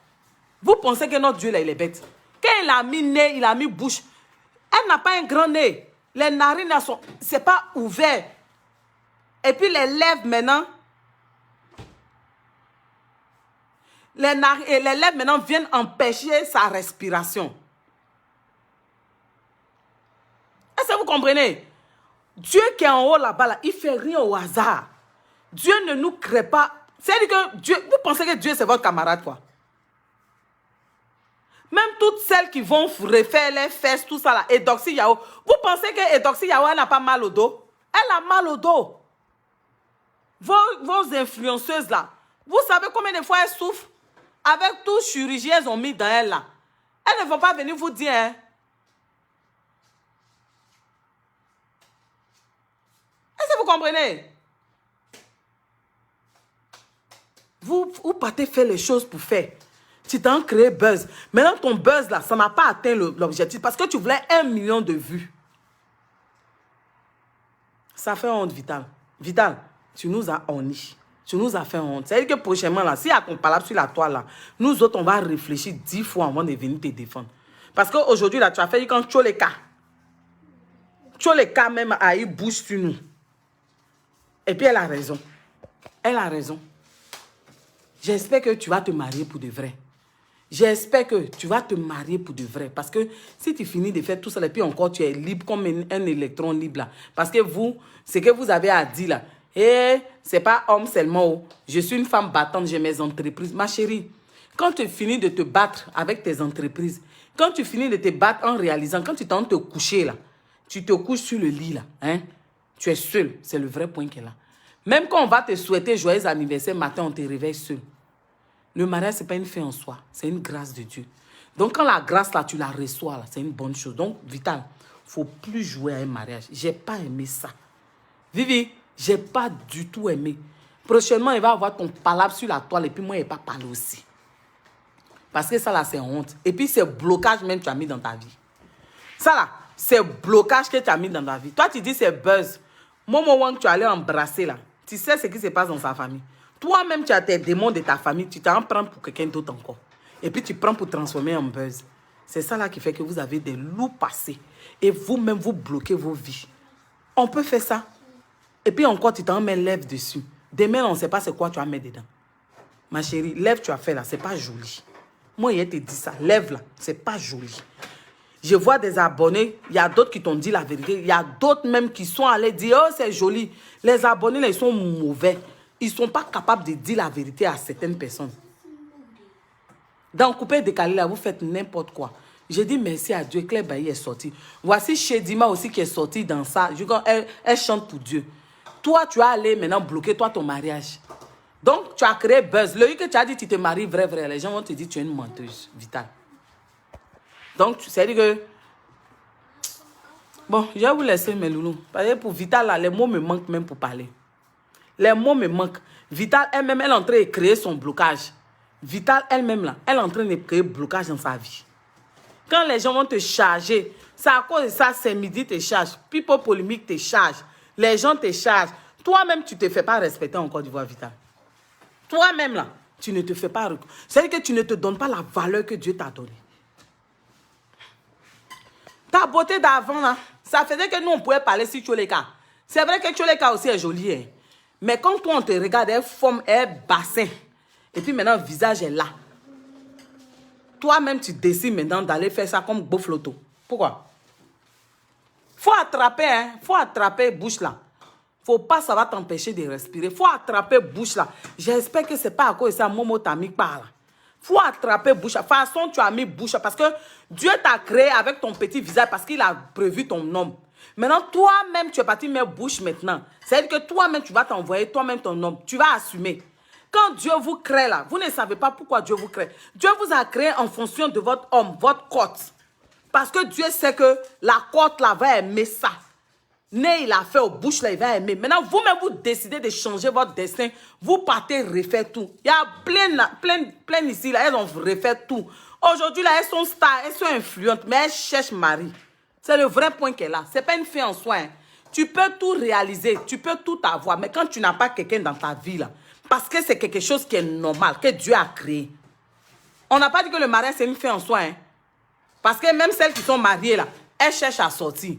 A: Vous pensez que notre Dieu, là, il est bête? Quand il a mis nez, il a mis bouche, elle n'a pas un grand nez. Les narines, là, sont... c'est pas ouvert. Et puis les lèvres, maintenant... Les lèvres, maintenant, viennent empêcher sa respiration. Est-ce que vous comprenez? Dieu qui est en haut là-bas, là, il ne fait rien au hasard. Dieu ne nous crée pas. C'est-à-dire que Dieu, vous pensez que Dieu c'est votre camarade, quoi? Même toutes celles qui vont refaire les fesses, tout ça là, Edoxy Yao. Vous pensez que Edoxy Yao, elle n'a pas mal au dos? Elle a mal au dos. Vos influenceuses là, vous savez combien de fois elles souffrent? Avec tout chirurgie, elles ont mis dans elle là. Elles ne vont pas venir vous dire, hein? Est-ce que vous comprenez? Vous partez faire les choses pour faire. Tu t'en crées buzz. Maintenant, ton buzz, là, ça n'a pas atteint l'objectif parce que tu voulais 1 million de vues. Ça fait honte, Vital. Vital, tu nous as honnis. Tu nous as fait honte. C'est-à-dire que prochainement, là, si y a ton palabre sur la toile, là, nous autres, on va réfléchir 10 fois avant de venir te défendre. Parce qu'aujourd'hui, là, tu as fait quand Tcholeka. Tcholeka même a eu bouche sur nous. Et puis elle a raison. Elle a raison. J'espère que tu vas te marier pour de vrai. J'espère que tu vas te marier pour de vrai. Parce que si tu finis de faire tout ça, et puis encore tu es libre comme un électron libre là. Parce que vous, ce que vous avez à dire là, c'est pas homme seulement. Oh. Je suis une femme battante, j'ai mes entreprises. Ma chérie, quand tu finis de te battre avec tes entreprises, quand tu finis de te battre en réalisant, quand tu tentes de te coucher là, tu te couches sur le lit là, hein? Tu es seul, c'est le vrai point qu'elle a. Même quand on va te souhaiter joyeux anniversaire, matin, on te réveille seul. Le mariage, ce n'est pas une fin en soi, c'est une grâce de Dieu. Donc, quand la grâce, là, tu la reçois, c'est une bonne chose. Donc, Vital, il ne faut plus jouer à un mariage. Je n'ai pas aimé ça. Vivi, je n'ai pas du tout aimé. Prochainement, il va avoir ton palabre sur la toile et puis moi, il ne vais pas parler aussi. Parce que ça, là, c'est honte. Et puis, c'est blocage même que tu as mis dans ta vie. Ça, là, c'est blocage que tu as mis dans ta vie. Toi, tu dis c'est buzz. Moment où tu allais embrasser là, tu sais ce qui se passe dans sa famille. Toi-même, tu as tes démons de ta famille, tu t'en prends pour quelqu'un d'autre encore. Et puis tu prends pour transformer en buzz. C'est ça là qui fait que vous avez des loups passés. Et vous-même, vous bloquez vos vies. On peut faire ça. Et puis encore, tu t'en mets lèvres dessus. Demain, on ne sait pas c'est quoi tu vas mettre dedans. Ma chérie, lèvres tu as fait là, c'est pas joli. Moi, il te dit ça, lèvres là, c'est pas joli. Je vois des abonnés, il y a d'autres qui t'ont dit la vérité. Il y a d'autres même qui sont allés dire, oh, c'est joli. Les abonnés, là, ils sont mauvais. Ils ne sont pas capables de dire la vérité à certaines personnes. Dans Coupé Décalé, là, vous faites n'importe quoi. J'ai dit merci à Dieu, Claire Bailly est sortie. Voici Chedima aussi qui est sortie dans ça. Elle chante pour Dieu. Toi, tu as allé maintenant bloquer toi ton mariage. Donc, tu as créé buzz. Le jour que tu as dit tu te maries vrai, les gens vont te dire tu es une menteuse, Vital. Donc, c'est-à-dire que... Bon, je vais vous laisser mes loulous. Parce que pour Vital, là, les mots me manquent même pour parler. Les mots me manquent. Vital, elle-même, elle est en train de créer son blocage. Vital, elle-même, là, elle est en train de créer blocage dans sa vie. Quand les gens vont te charger, c'est à cause de ça, c'est midi te charge. People polémique te charge. Les gens te chargent. Toi-même, tu ne te fais pas respecter en Côte d'Ivoire, Vital. Toi-même, là, tu ne te fais pas... C'est-à-dire que tu ne te donnes pas la valeur que Dieu t'a donnée. Ta beauté d'avant, là, ça faisait que nous, on pouvait parler sur Tcholeka. C'est vrai que Tcholeka aussi est jolie, hein. Mais quand toi, on te regarde, elle forme un bassin. Et puis maintenant, le visage est là. Toi-même, tu décides maintenant d'aller faire ça comme beau flotto. Pourquoi? Faut attraper, hein. Faut attraper bouche là. Faut pas, ça va t'empêcher de respirer. Faut attraper bouche là. J'espère que c'est pas à cause de ça, Momo t'a mis par là. Faut attraper bouche là. De toute façon, tu as mis bouche là. Parce que Dieu t'a créé avec ton petit visage parce qu'il a prévu ton homme. Maintenant, toi-même, tu es parti mettre bouche maintenant. C'est-à-dire que toi-même, tu vas t'envoyer toi-même ton homme. Tu vas assumer. Quand Dieu vous crée là, vous ne savez pas pourquoi Dieu vous crée. Dieu vous a créé en fonction de votre homme, votre côte. Parce que Dieu sait que la côte là va aimer ça. Né, il a fait aux bouches là, il va aimer. Maintenant, vous-même, vous décidez de changer votre destin. Vous partez refaire tout. Il y a plein ici, là, elles ont refait tout. Aujourd'hui, là, elles sont stars, elles sont influentes, mais elles cherchent mari. C'est le vrai point qu'elle a. Ce n'est pas une fille en soi. Hein. Tu peux tout réaliser, tu peux tout avoir, mais quand tu n'as pas quelqu'un dans ta vie, là, parce que c'est quelque chose qui est normal, que Dieu a créé. On n'a pas dit que le mariage, c'est une fille en soi. Hein. Parce que même celles qui sont mariées, là, elles cherchent à sortir.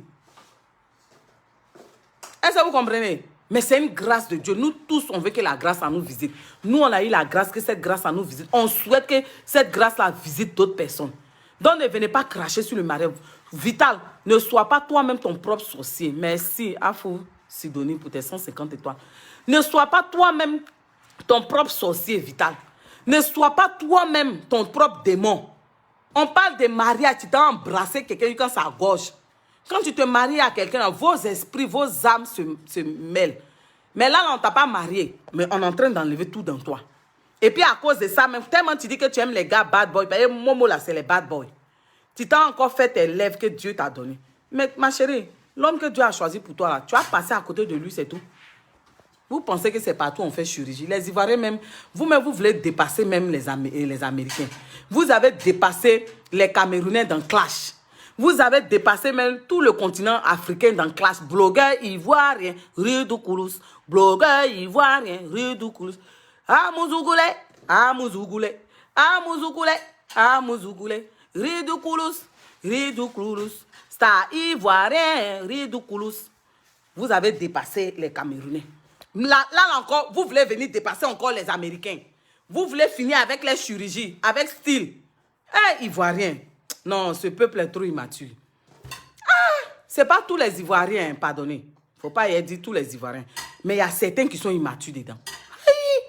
A: Est-ce que vous comprenez? Mais c'est une grâce de Dieu. Nous tous, on veut que la grâce nous visite. Nous, on a eu la grâce, que cette grâce nous visite. On souhaite que cette grâce-là visite d'autres personnes. Donc, ne venez pas cracher sur le mariage. Vital, ne sois pas toi-même ton propre sorcier. Merci, Afou Sidonie, pour tes 150 étoiles. Ne sois pas toi-même ton propre sorcier, Vital. Ne sois pas toi-même ton propre démon. On parle de mariage, tu t'as embrassé quelqu'un quand ça gorge. Quand tu te maries à quelqu'un, vos esprits, vos âmes se mêlent. Mais là, on ne t'a pas marié, mais on est en train d'enlever tout dans toi. Et puis à cause de ça, même tellement tu dis que tu aimes les gars bad boys, parce que Momo là, c'est les bad boys. Tu t'as encore fait tes lèvres que Dieu t'a donné. Mais ma chérie, l'homme que Dieu a choisi pour toi là, tu as passé à côté de lui, c'est tout. Vous pensez que c'est partout on fait chirurgie. Les Ivoiriens même, vous-même, vous voulez dépasser même les Américains. Vous avez dépassé les Camerounais dans Clash. Vous avez dépassé même tout le continent africain dans Clash. Blogueur ivoirien, Ridoukoulous. Blogueur ivoirien, Ridoukoulous. Amouzougoulet, Amouzougoulet, Amouzougoulet, Amouzougoulet. Ridoukoulous, Ridoukoulous. Star ivoirien, Ridoukoulous. Vous avez dépassé les Camerounais. Là encore, vous voulez venir dépasser encore les Américains. Vous voulez finir avec les chirurgies, avec style. Eh, Ivoiriens. Non, ce peuple est trop immature. Ah, c'est pas tous les Ivoiriens, hein, pardonnez. Faut pas y dire tous les Ivoiriens. Mais il y a certains qui sont immatures dedans. Aïe.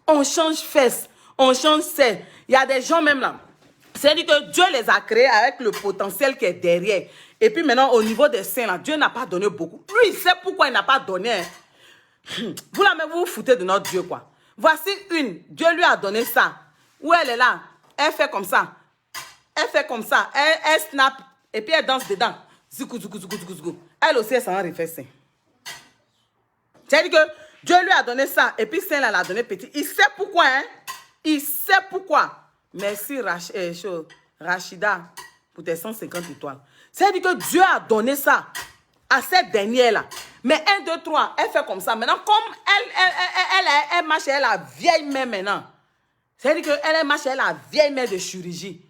A: On change fesses, on change selles. Il y a des gens même là. C'est-à-dire que Dieu les a créés avec le potentiel qui est derrière. Et puis maintenant, au niveau des seins, là, Dieu n'a pas donné beaucoup. Lui, il sait pourquoi il n'a pas donné. Hein. Vous là, mais vous vous foutez de notre Dieu, quoi. Voici une. Dieu lui a donné ça. Où elle est là? Elle fait comme ça. Elle fait comme ça. Elle snap. Et puis elle danse dedans. Zoukou, zoukou, zoukou, zoukou, zoukou. Elle aussi, elle s'en refait ça. C'est-à-dire que Dieu lui a donné ça. Et puis ça, elle a donné petit. Il sait pourquoi, hein? Il sait pourquoi. Merci, Rachida, pour tes 150 étoiles. C'est-à-dire que Dieu a donné ça à cette dernière-là. Mais 1, 2, 3, elle fait comme ça. Maintenant, comme elle marche, elle a vieille mère maintenant. C'est-à-dire qu'elle marche, elle a vieille mère de chirurgie.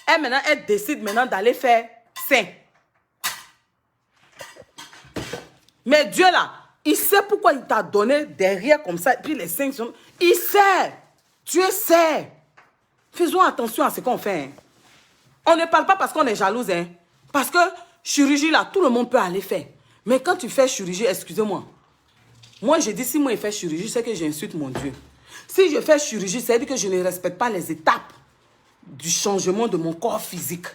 A: Elle, maintenant, elle décide maintenant d'aller faire sein. Mais Dieu, là, il sait pourquoi il t'a donné derrière comme ça. Et puis les seins sont... Il sait. Dieu sait. Faisons attention à ce qu'on fait. Hein. On ne parle pas parce qu'on est jalouse. Hein. Parce que chirurgie, là, tout le monde peut aller faire. Mais quand tu fais chirurgie, excusez-moi. Moi, je dis, si moi, je fais chirurgie, c'est que j'insulte mon Dieu. Si je fais chirurgie, c'est-à-dire que je ne respecte pas les étapes du changement de mon corps physique.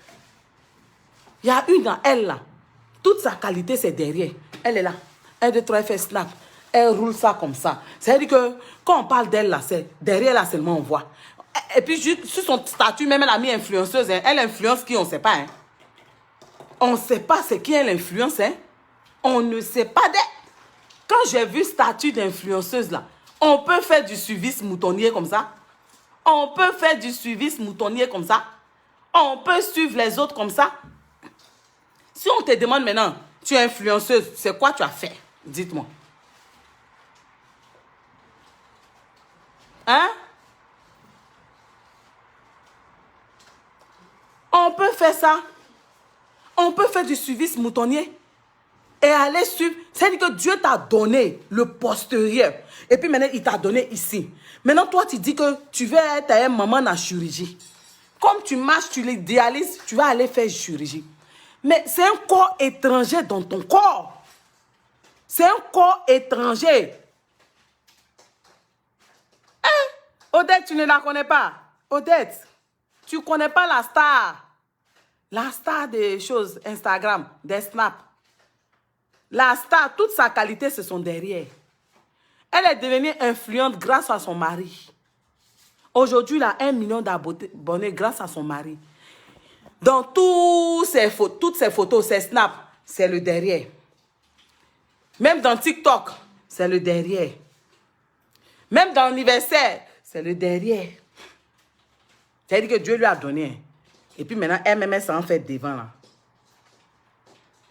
A: Il y a une dans elle, là. Toute sa qualité, c'est derrière. Elle est là. 1, 2, 3, elle fait snap. Elle roule ça comme ça. C'est-à-dire que quand on parle d'elle, là, c'est derrière, là, seulement, on voit. Et puis, sur son statut, même, elle a mis influenceuse. Hein. Elle influence qui, on ne sait pas. Hein. On ne sait pas c'est qui elle influence. Hein. On ne sait pas. Quand j'ai vu statut d'influenceuse, là, on peut faire du suivi moutonnier comme ça. On peut faire du suivi moutonnier comme ça. On peut suivre les autres comme ça. Si on te demande maintenant, tu es influenceuse, c'est quoi tu as fait? Dites-moi. Hein? On peut faire ça. On peut faire du suivi moutonnier. et aller suivre. C'est-à-dire que Dieu t'a donné le postérieur. Et puis maintenant, il t'a donné ici. Maintenant, toi, tu dis que tu veux être un maman en chirurgie. Comme tu marches, tu l'idéalises, tu vas aller faire chirurgie. Mais c'est un corps étranger dans ton corps. C'est un corps étranger. Hein? Odette, tu ne la connais pas. Odette, tu ne connais pas la star. La star des choses, Instagram, des snaps. La star, toute sa qualité, ce sont derrière. Elle est devenue influente grâce à son mari. Aujourd'hui, elle a 1 million d'abonnés grâce à son mari. Dans toutes ses photos, ses snaps, c'est le derrière. Même dans TikTok, c'est le derrière. Même dans l'anniversaire, c'est le derrière. C'est-à-dire que Dieu lui a donné. Et puis maintenant, elle-même s'en fait devant là.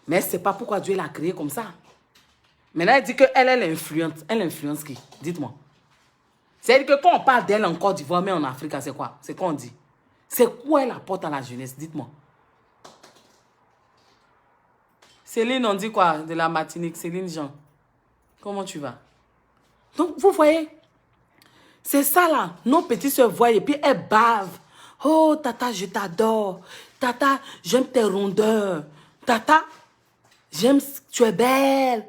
A: Mais ce n'est pas pourquoi Dieu l'a créé comme ça. Maintenant, elle dit qu'elle est influente. Elle influence qui? Dites-moi. C'est-à-dire que quand on parle d'elle en Côte d'Ivoire, mais en Afrique, c'est quoi? C'est quoi on dit? C'est quoi elle apporte à la jeunesse? Dites-moi. Céline, on dit quoi? De la Martinique. Céline Jean. Comment tu vas? Donc, vous voyez, c'est ça là. Nos petits se voient et puis elles bavent. Oh, Tata, je t'adore. Tata, j'aime tes rondeurs. Tata, j'aime, tu es belle.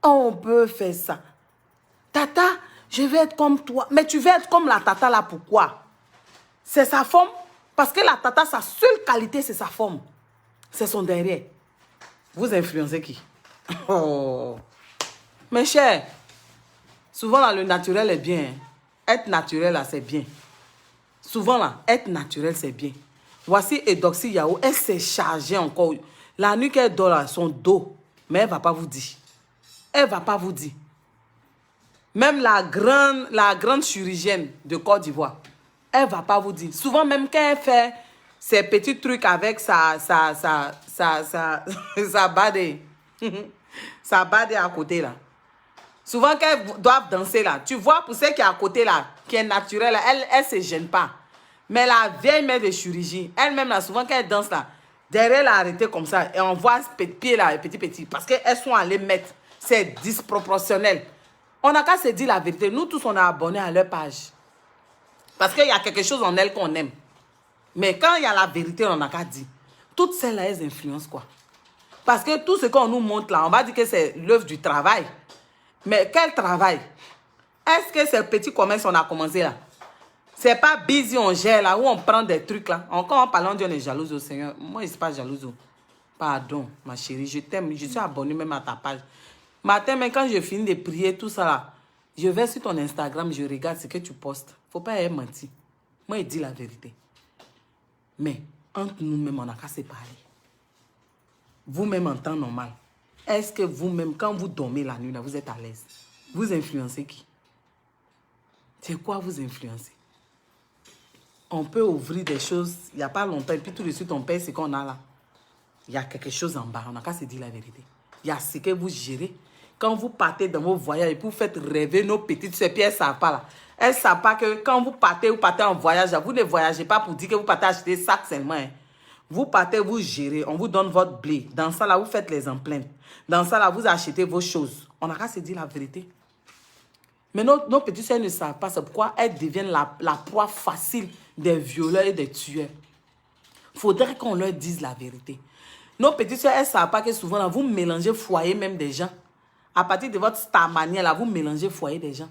A: On peut faire ça. Tata, je vais être comme toi. Mais tu veux être comme la tata là, pourquoi? C'est sa forme. Parce que la tata, sa seule qualité, c'est sa forme. C'est son derrière. Vous influencez qui? Oh. Mes chers, souvent là, le naturel est bien. Être naturel là, c'est bien. Souvent là, être naturel, c'est bien. Voici Eudoxie Yao, elle s'est chargée encore. La nuit qu'elle dort là, son dos. Mais elle ne va pas vous dire. Elle ne va pas vous dire. Même la grande chirurgienne de Côte d'Ivoire, elle ne va pas vous dire. Souvent, même quand elle fait ses petits trucs avec sa bade, sa bade à côté là. Souvent, quand elles doivent danser là, tu vois, pour celle qui est à côté là, qui est naturelle, elle ne se gêne pas. Mais la vieille mère de chirurgie, elle-même là, souvent quand elle danse là, derrière elle a arrêté comme ça et on voit ce pied là, petit, parce qu'elles sont allées mettre. C'est disproportionnel. On n'a qu'à se dire la vérité. Nous tous, on est abonnés à leur page. Parce qu'il y a quelque chose en elles qu'on aime. Mais quand il y a la vérité, on n'a qu'à dire. Toutes celles-là, elles influencent quoi? Parce que tout ce qu'on nous montre là, on va dire que c'est l'œuvre du travail. Mais quel travail? Est-ce que ces petits commerces qu'on a commencé là? C'est pas busy, on gère là, où on prend des trucs là. Encore en parlant, Dieu est jalouse au Seigneur. Moi, je ne suis pas jalouse. Pardon, ma chérie, je t'aime. Je suis abonnée même à ta page. Matin, mais quand je finis de prier, tout ça là, je vais sur ton Instagram, je regarde ce que tu postes. Faut pas être menti. Moi, je dis la vérité. Mais entre nous-mêmes, on n'a qu'à se parler. Vous-même en temps normal, est-ce que vous-même, quand vous dormez la nuit, là, vous êtes à l'aise? Vous influencez qui? C'est quoi vous influencez? On peut ouvrir des choses, il n'y a pas longtemps, et puis tout de suite, on paye ce qu'on a là. Il y a quelque chose en bas, on n'a qu'à se dire la vérité. Il y a ce que vous gérez. Quand vous partez dans vos voyages et vous faites rêver nos petites sœurs, puis elles ne savent pas là. Elles ne savent pas que quand vous partez en voyage, vous ne voyagez pas pour dire que vous partez acheter des sacs seulement. Hein. Vous partez, vous gérez, on vous donne votre blé. Dans ça là, vous faites les empreintes. Dans ça là, vous achetez vos choses. On n'a qu'à se dire la vérité. Mais nos petites sœurs ne savent pas, c'est pourquoi elles deviennent la proie facile des violeurs et des tueurs. Il faudrait qu'on leur dise la vérité. Nos petites soeurs, elles ne savent pas que souvent, là, vous mélangez foyer même des gens. À partir de votre star manière, là, vous mélangez foyer des gens.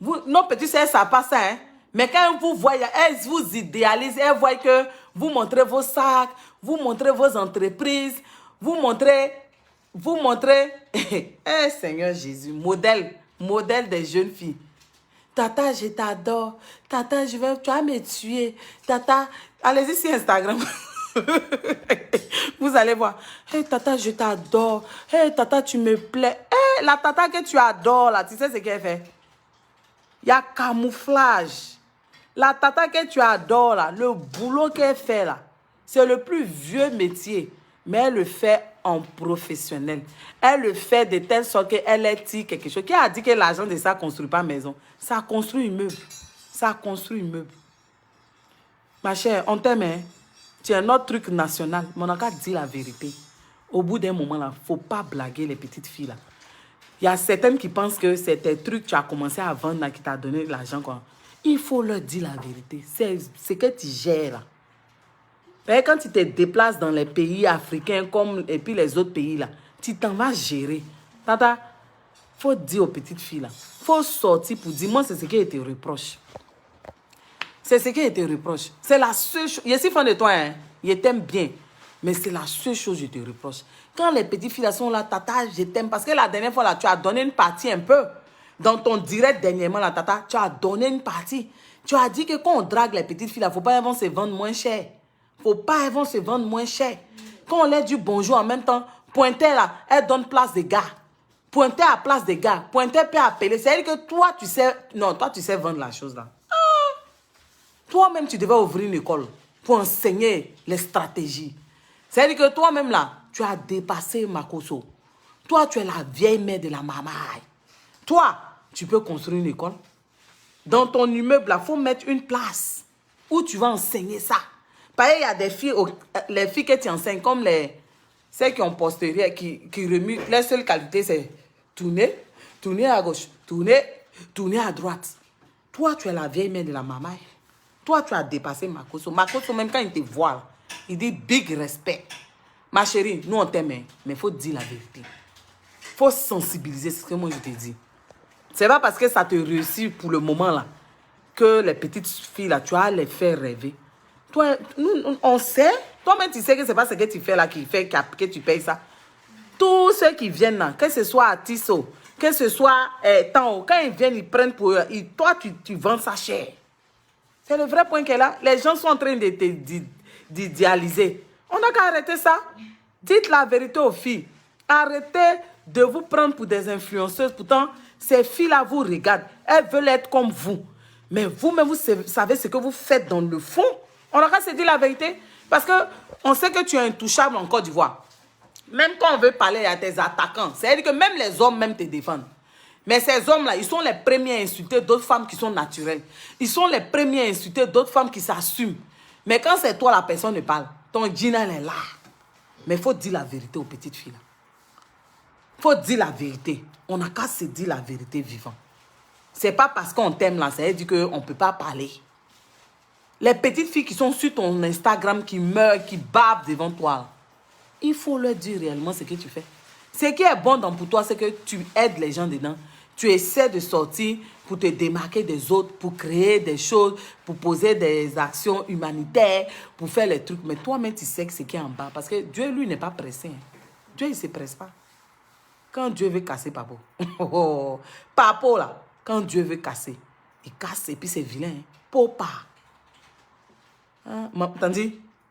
A: Nos petites soeurs, elles ne savent pas ça. Hein? Mais quand vous voyez, elles vous idéalisent. Elles voient que vous montrez vos sacs, vous montrez vos entreprises, vous montrez Seigneur Jésus, modèle des jeunes filles. Tata, je t'adore. Tata, tu vas me tuer. Tata, allez-y sur Instagram. Vous allez voir. Hey, Tata, je t'adore. Hey, Tata, tu me plais. Hey, la Tata que tu adores, là, tu sais ce qu'elle fait? Il y a camouflage. La Tata que tu adores, là, le boulot qu'elle fait, là, c'est le plus vieux métier. Mais elle le fait en professionnel. Elle le fait de telle sorte qu'elle est quelque chose. Qui a dit que l'argent de ça ne construit pas maison? Ça construit immeuble. Ça construit immeuble. Ma chère, on t'aime, hein? Tu es notre truc national. Mais on a qu'à dire la vérité. Au bout d'un moment, il ne faut pas blaguer les petites filles. Là. Il y a certaines qui pensent que c'est tes trucs que tu as commencé à vendre là, qui t'a donné de l'argent. Il faut leur dire la vérité. C'est que tu gères. Là. Et quand tu te déplaces dans les pays africains comme, et puis les autres pays, là, tu t'en vas gérer. Tata, il faut dire aux petites filles, il faut sortir pour dire, moi, c'est ce qui te reproche. C'est ce qui te reproche. C'est la seule chose. Je suis fan de toi, hein. Je t'aime bien. Mais c'est la seule chose que je te reproche. Quand les petites filles là, sont là, tata, je t'aime. Parce que la dernière fois, là, tu as donné une partie un peu. Dans ton direct dernièrement, là, tata, tu as donné une partie. Tu as dit que quand on drague les petites filles, il ne faut pas elles vont se vendre moins cher. Il ne faut pas elles vont se vendre moins cher. Quand on leur dit bonjour en même temps, pointer là, elle donne place des gars. Pointer à place des gars. Pointer peut appeler. C'est-à-dire que toi, tu sais... Non, toi, tu sais vendre la chose là. Toi-même, tu devais ouvrir une école pour enseigner les stratégies. C'est-à-dire que toi-même, là, tu as dépassé Makoso. Toi, tu es la vieille mère de la mamaille. Toi, tu peux construire une école. Dans ton immeuble, il faut mettre une place où tu vas enseigner ça. Pareil, il y a des filles, les filles que tu enseignes, comme celles qui ont postérieur, qui remuent. Leur seule qualité, c'est tourner, tourner à gauche, tourner, tourner à droite. Toi, tu es la vieille mère de la mamaille. Toi, tu as dépassé Makoso. Makoso, même quand il te voit, il dit big respect. Ma chérie, nous on t'aime, mais il faut dire la vérité. Il faut sensibiliser, c'est ce que moi je te dis. C'est pas parce que ça te réussit pour le moment là, que les petites filles là, tu vas les faire rêver. Toi, nous, on sait, toi-même tu sais que c'est pas ce que tu fais là qui fait que tu payes ça. Tous ceux qui viennent là, que ce soit à Tissot, que ce soit Tango, quand ils viennent, ils prennent pour eux, toi tu vends ça cher. C'est le vrai point qu'elle est là. Les gens sont en train d'idéaliser. On n'a qu'à arrêter ça. Dites la vérité aux filles. Arrêtez de vous prendre pour des influenceuses. Pourtant, ces filles-là vous regardent. Elles veulent être comme vous. Mais vous-même, vous savez ce que vous faites dans le fond. On n'a qu'à se dire la vérité. Parce qu'on sait que tu es intouchable en Côte d'Ivoire. Même quand on veut parler à tes attaquants, c'est-à-dire que même les hommes même te défendent. Mais ces hommes-là, ils sont les premiers à insulter d'autres femmes qui sont naturelles. Ils sont les premiers à insulter d'autres femmes qui s'assument. Mais quand c'est toi, la personne ne parle. Ton jean, elle est là. Mais il faut dire la vérité aux petites filles. Il faut dire la vérité. On n'a qu'à se dire la vérité vivant. Ce n'est pas parce qu'on t'aime là, ça veut dire qu'on ne peut pas parler. Les petites filles qui sont sur ton Instagram, qui meurent, qui bavent devant toi, il faut leur dire réellement ce que tu fais. Ce qui est bon pour toi, c'est que tu aides les gens dedans. Tu essaies de sortir pour te démarquer des autres, pour créer des choses, pour poser des actions humanitaires, pour faire les trucs. Mais toi-même, tu sais que ce qui est en bas. Parce que Dieu, lui, n'est pas pressé. Hein. Dieu, il ne se presse pas. Quand Dieu veut casser, Papo. Papo, là. Quand Dieu veut casser, il casse et puis c'est vilain. Hein. Popa. Hein?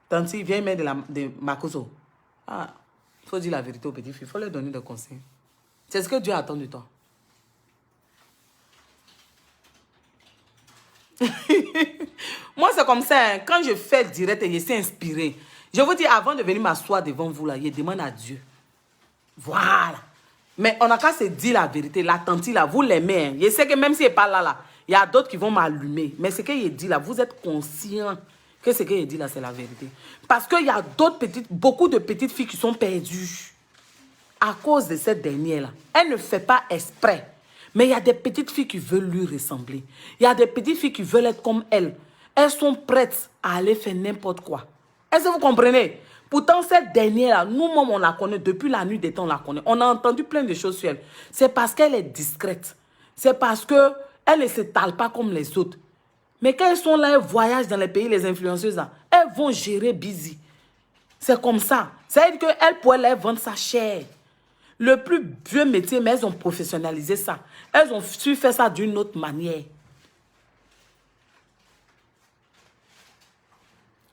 A: Tanti, viens mettre de Makoso. Ah. Il faut dire la vérité aux petites filles. Il faut leur donner des conseils. C'est ce que Dieu attend de toi. Moi, c'est comme ça. Hein. Quand je fais direct et je suis inspiré, je vous dis, avant de venir m'asseoir devant vous, là, je demande à Dieu. Voilà. Mais on n'a qu'à se dire la vérité. La tante, là, vous l'aimez. Hein. Je sais que même si elle parle là, il y a d'autres qui vont m'allumer. Mais ce que je dis là, vous êtes conscient que ce que je dis là, c'est la vérité. Parce qu'il y a beaucoup de petites filles qui sont perdues à cause de cette dernière-là. Elle ne fait pas exprès. Mais il y a des petites filles qui veulent lui ressembler. Il y a des petites filles qui veulent être comme elle. Elles sont prêtes à aller faire n'importe quoi. Est-ce que vous comprenez? Pourtant, cette dernière-là, nous-mêmes, on la connaît. Depuis la nuit des temps, on la connaît. On a entendu plein de choses sur elle. C'est parce qu'elle est discrète. C'est parce qu'elle ne s'étale pas comme les autres. Mais quand elles sont là, elles voyagent dans les pays, les influenceuses, là, elles vont gérer busy. C'est comme ça. Ça veut dire qu'elles pourraient leur vendre ça cher. Le plus vieux métier, mais elles ont professionnalisé ça. Elles ont su faire ça d'une autre manière.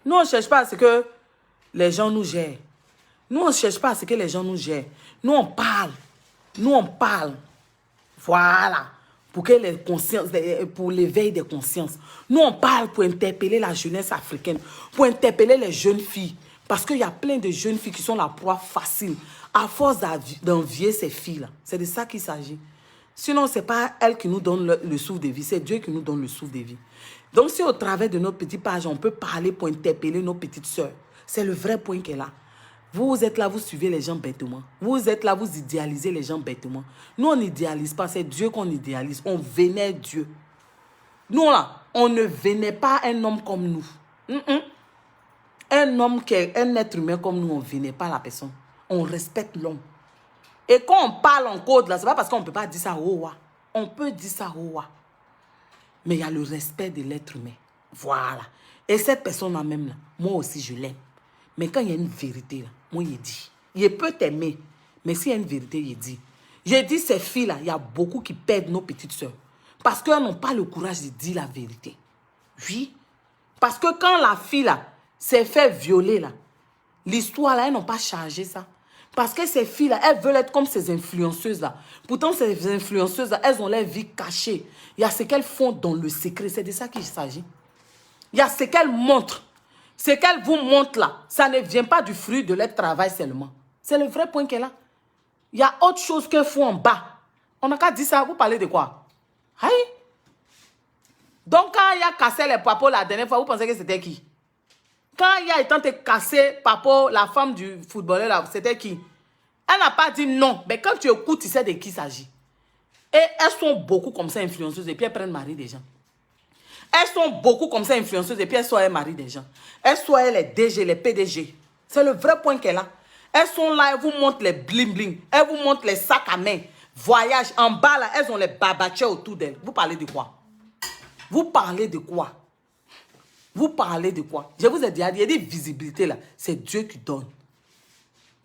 A: Nous, on ne cherche pas à ce que les gens nous gèrent. Nous, on ne cherche pas à ce que les gens nous gèrent. Nous, on parle. Nous, on parle. Voilà. Pour l'éveil des consciences. Nous, on parle pour interpeller la jeunesse africaine, pour interpeller les jeunes filles. Parce qu'il y a plein de jeunes filles qui sont la proie facile, à force d'envier ces filles-là. C'est de ça qu'il s'agit. Sinon, ce n'est pas elles qui nous donnent le souffle de vie, c'est Dieu qui nous donne le souffle de vie. Donc, si au travers de notre petite page, on peut parler pour interpeller nos petites sœurs, C'est le vrai point qu'elle a. Vous êtes là, vous suivez les gens bêtement. Vous êtes là, vous idéalisez les gens bêtement. Nous, on n'idéalise pas, c'est Dieu qu'on idéalise. On vénère Dieu. Nous, là, on ne vénère pas un homme comme nous. Un homme qui est un être humain comme nous, on ne vénère pas la personne. On respecte l'homme. Et quand on parle en code, là, ce n'est pas parce qu'on ne peut pas dire ça au roi. On peut dire ça au roi. Mais il y a le respect de l'être humain. Voilà. Et cette personne-là même, là, moi aussi, je l'aime. Mais quand il y a une vérité, là, moi, il dit. Il peut t'aimer. Mais s'il y a une vérité, il dit. J'ai dit, ces filles-là, il y a beaucoup qui perdent nos petites sœurs. Parce qu'elles n'ont pas le courage de dire la vérité. Oui. Parce que quand la fille, là, s'est fait violer, là, l'histoire, là, elles n'ont pas chargé ça. Parce que ces filles-là, elles veulent être comme ces influenceuses-là. Pourtant, ces influenceuses-là, elles ont leur vie cachée. Il y a ce qu'elles font dans le secret. C'est de ça qu'il s'agit. Il y a ce qu'elles montrent. Ce qu'elles vous montrent là, ça ne vient pas du fruit de leur travail seulement. C'est le vrai point qu'elle a. Il y a autre chose qu'elles font en bas. On n'a qu'à dire ça. Vous parlez de quoi? Aïe. Donc, quand il y a cassé les papos la dernière fois, vous pensez que c'était qui? Quand il y a tenté de casser Papo, la femme du footballeur, là, c'était qui? Elle n'a pas dit non. Mais quand tu écoutes, tu sais de qui il s'agit. Et elles sont beaucoup comme ça influenceuses et puis elles prennent mari des gens. Elles sont beaucoup comme ça influenceuses et puis elles sont elles marient des gens. Elles sont elles les DG, les PDG. C'est le vrai point qu'elle a. Elles sont là, elles vous montrent les bling bling. Elles vous montrent les sacs à main. Voyage en bas là, elles ont les babachets autour d'elles. Vous parlez de quoi? Vous parlez de quoi? Vous parlez de quoi? Je vous ai dit, il y a des visibilités là. C'est Dieu qui donne.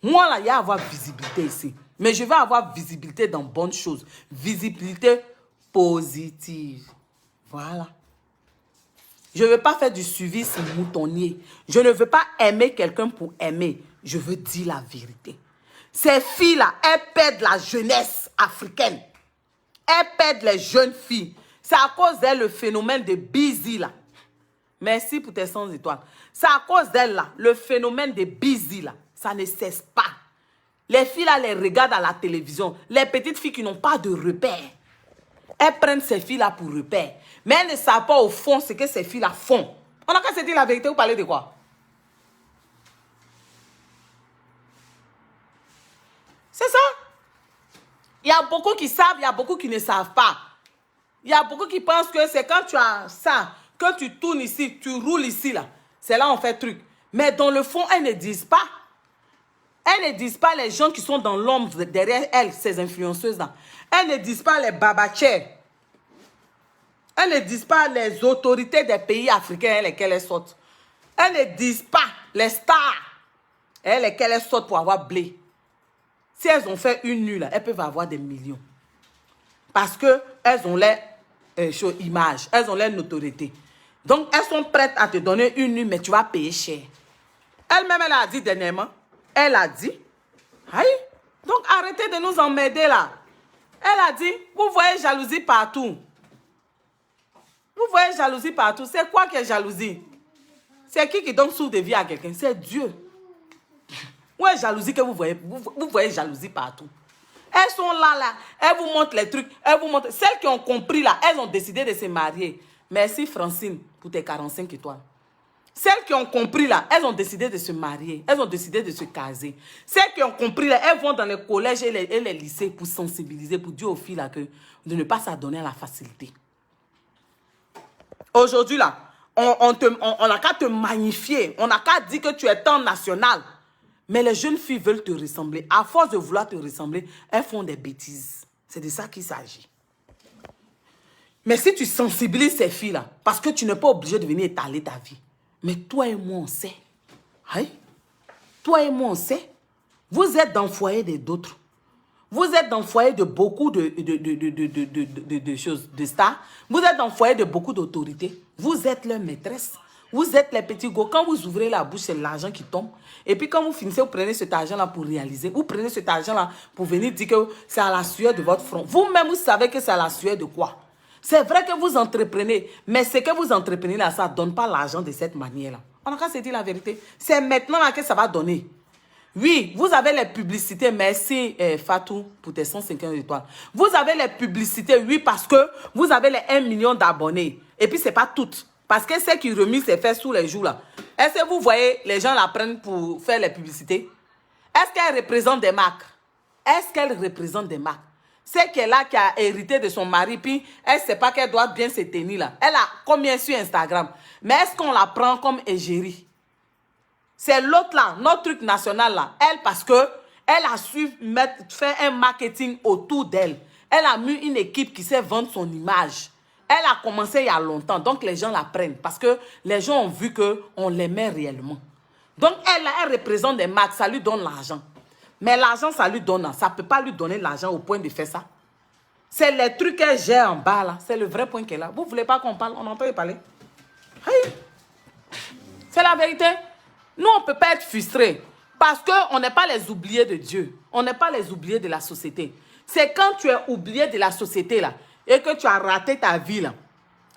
A: Moi là, il y a à avoir visibilité ici. Mais je vais avoir visibilité dans bonnes choses. Visibilité positive. Voilà. Je ne veux pas faire du suivi moutonnier. Je ne veux pas aimer quelqu'un pour aimer. Je veux dire la vérité. Ces filles-là, elles perdent la jeunesse africaine. Elles perdent les jeunes filles. C'est à cause d'elles le phénomène de busy là. Merci pour tes 100 étoiles. C'est à cause d'elle, là, le phénomène de busy, là, ça ne cesse pas. Les filles, là, les regardent à la télévision. Les petites filles qui n'ont pas de repères. Elles prennent ces filles-là pour repères. Mais elles ne savent pas au fond ce que ces filles-là font. On n'a qu'à se dire la vérité, vous parlez de quoi? C'est ça. Il y a beaucoup qui savent, il y a beaucoup qui ne savent pas. Il y a beaucoup qui pensent que c'est quand tu as ça... Quand tu tournes ici, tu roules ici, là. C'est là on fait truc. Mais dans le fond, elles ne disent pas. Elles ne disent pas les gens qui sont dans l'ombre derrière elles, ces influenceuses-là. Elles ne disent pas les babachers. Elles ne disent pas les autorités des pays africains lesquelles elles sortent. Elles ne disent pas les stars lesquelles elles sortent pour avoir blé. Si elles ont fait une nuit, là, elles peuvent avoir des millions. Parce qu'elles ont leur image, elles ont leur notoriété. Donc, elles sont prêtes à te donner une nuit, mais tu vas payer cher. Elle-même, elle a dit dernièrement, elle a dit, aïe, donc arrêtez de nous emmerder là. Elle a dit, vous voyez jalousie partout. Vous voyez jalousie partout. C'est quoi qui est jalousie? C'est qui donne souffle de vie à quelqu'un? C'est Dieu. Où est jalousie que vous voyez? Vous voyez jalousie partout. Elles sont là, elles vous montrent les trucs, elles vous montrent. Celles qui ont compris là, elles ont décidé de se marier. Merci Francine pour tes 45 étoiles. Celles qui ont compris là, elles ont décidé de se marier. Elles ont décidé de se caser. Celles qui ont compris là, elles vont dans les collèges et les lycées pour sensibiliser, pour dire aux filles là que de ne pas s'adonner à la facilité. Aujourd'hui là, on n'a qu'à te magnifier. On n'a qu'à dire que tu es temps national. Mais les jeunes filles veulent te ressembler. À force de vouloir te ressembler, elles font des bêtises. C'est de ça qu'il s'agit. Mais si tu sensibilises ces filles-là, parce que tu n'es pas obligé de venir étaler ta vie. Mais toi et moi, on sait. Hein? Toi et moi, on sait. Vous êtes dans le foyer d'autres. Vous êtes dans le foyer de beaucoup de choses, de stars. Vous êtes dans le foyer de beaucoup d'autorités. Vous êtes leur maîtresse. Vous êtes les petits gars. Quand vous ouvrez la bouche, c'est l'argent qui tombe. Et puis quand vous finissez, vous prenez cet argent-là pour réaliser. Vous prenez cet argent-là pour venir dire que c'est à la sueur de votre front. Vous-même, vous savez que c'est à la sueur de quoi? C'est vrai que vous entreprenez, mais ce que vous entreprenez là, ça ne donne pas l'argent de cette manière-là. On n'a qu'à se dire la vérité. C'est maintenant là que ça va donner. Oui, vous avez les publicités. Merci Fatou pour tes 150 étoiles. Vous avez les publicités, oui, parce que vous avez les 1 million d'abonnés. Et puis, ce n'est pas toutes. Parce que c'est qui remet ses fesses tous les jours là. Est-ce que vous voyez, les gens la prennent pour faire les publicités? Est-ce qu'elle représente des marques? Est-ce qu'elle représente des marques? C'est qu'elle là qui a hérité de son mari, puis elle ne sait pas qu'elle doit bien se tenir là. Elle a combien sur Instagram? Mais est-ce qu'on la prend comme égérie? C'est l'autre là, notre truc national là. Elle, parce que elle a su faire un marketing autour d'elle. Elle a mis une équipe qui sait vendre son image. Elle a commencé il y a longtemps, donc les gens la prennent. Parce que les gens ont vu qu'on l'aimait réellement. Donc elle représente des marques, ça lui donne l'argent. Mais l'argent, ça lui donne, ça ne peut pas lui donner l'argent au point de faire ça. C'est les trucs qu'elle gère en bas là, c'est le vrai point qu'elle a. Vous ne voulez pas qu'on parle, on entend y parler. Hey. C'est la vérité. Nous, on ne peut pas être frustrés. Parce qu'on n'est pas les oubliés de Dieu. On n'est pas les oubliés de la société. C'est quand tu es oublié de la société là, et que tu as raté ta vie là.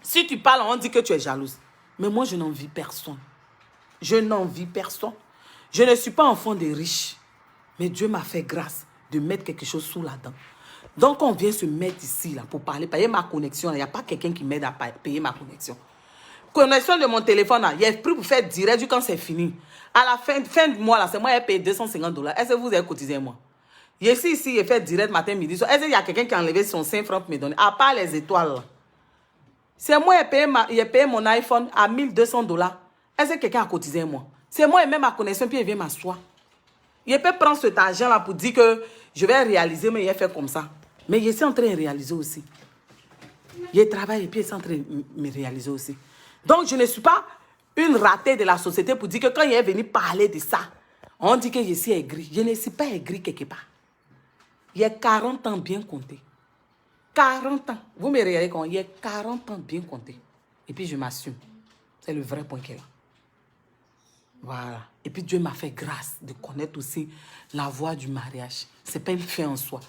A: Si tu parles, on dit que tu es jalouse. Mais moi, je n'envie personne. Je n'envie personne. Je ne suis pas enfant des riches. Mais Dieu m'a fait grâce de mettre quelque chose sous la dent. Donc, on vient se mettre ici là, pour parler, payer ma connexion. Il n'y a pas quelqu'un qui m'aide à payer ma connexion. Connexion de mon téléphone, là, il est pris pour faire direct du quand c'est fini. À la fin du mois, là, c'est moi qui ai payé $250. Est-ce que vous avez cotisé moi? Ici, il fait direct matin, midi. Est-ce qu'il y a quelqu'un qui a enlevé son 5 francs pour me donner? À part les étoiles. C'est moi qui ai payé mon iPhone à $1200. Est-ce que quelqu'un a cotisé moi? C'est moi qui ai mis ma connexion, puis il vient m'asseoir. Il peut prendre cet argent-là pour dire que je vais réaliser, mais il fait comme ça. Mais il est en train de réaliser aussi. Il travaille et puis il est en train de me réaliser aussi. Donc, je ne suis pas une ratée de la société pour dire que quand il est venu parler de ça, on dit que je suis aigri. Je ne suis pas aigri quelque part. Il y a 40 ans bien compté. 40 ans. Vous me regardez quand il y a 40 ans bien compté. Et puis, je m'assume. C'est le vrai point qu'elle a. Voilà. Et puis, Dieu m'a fait grâce de connaître aussi la voie du mariage. Ce n'est pas une fin en soi.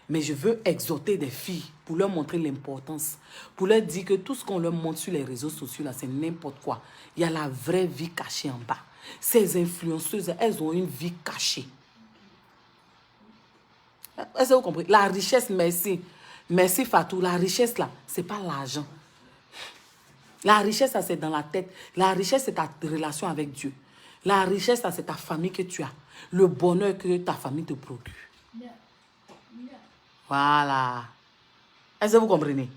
A: Mais je veux exhorter des filles pour leur montrer l'importance. Pour leur dire que tout ce qu'on leur montre sur les réseaux sociaux, là, c'est n'importe quoi. Il y a la vraie vie cachée en bas. Ces influenceuses, elles ont une vie cachée. Est-ce que vous comprenez? La richesse, merci. Merci Fatou. La richesse, là, ce n'est pas l'argent. La richesse, ça, c'est dans la tête. La richesse, c'est ta relation avec Dieu. La richesse, ça, c'est ta famille que tu as. Le bonheur que ta famille te procure. Voilà. Est-ce que vous comprenez?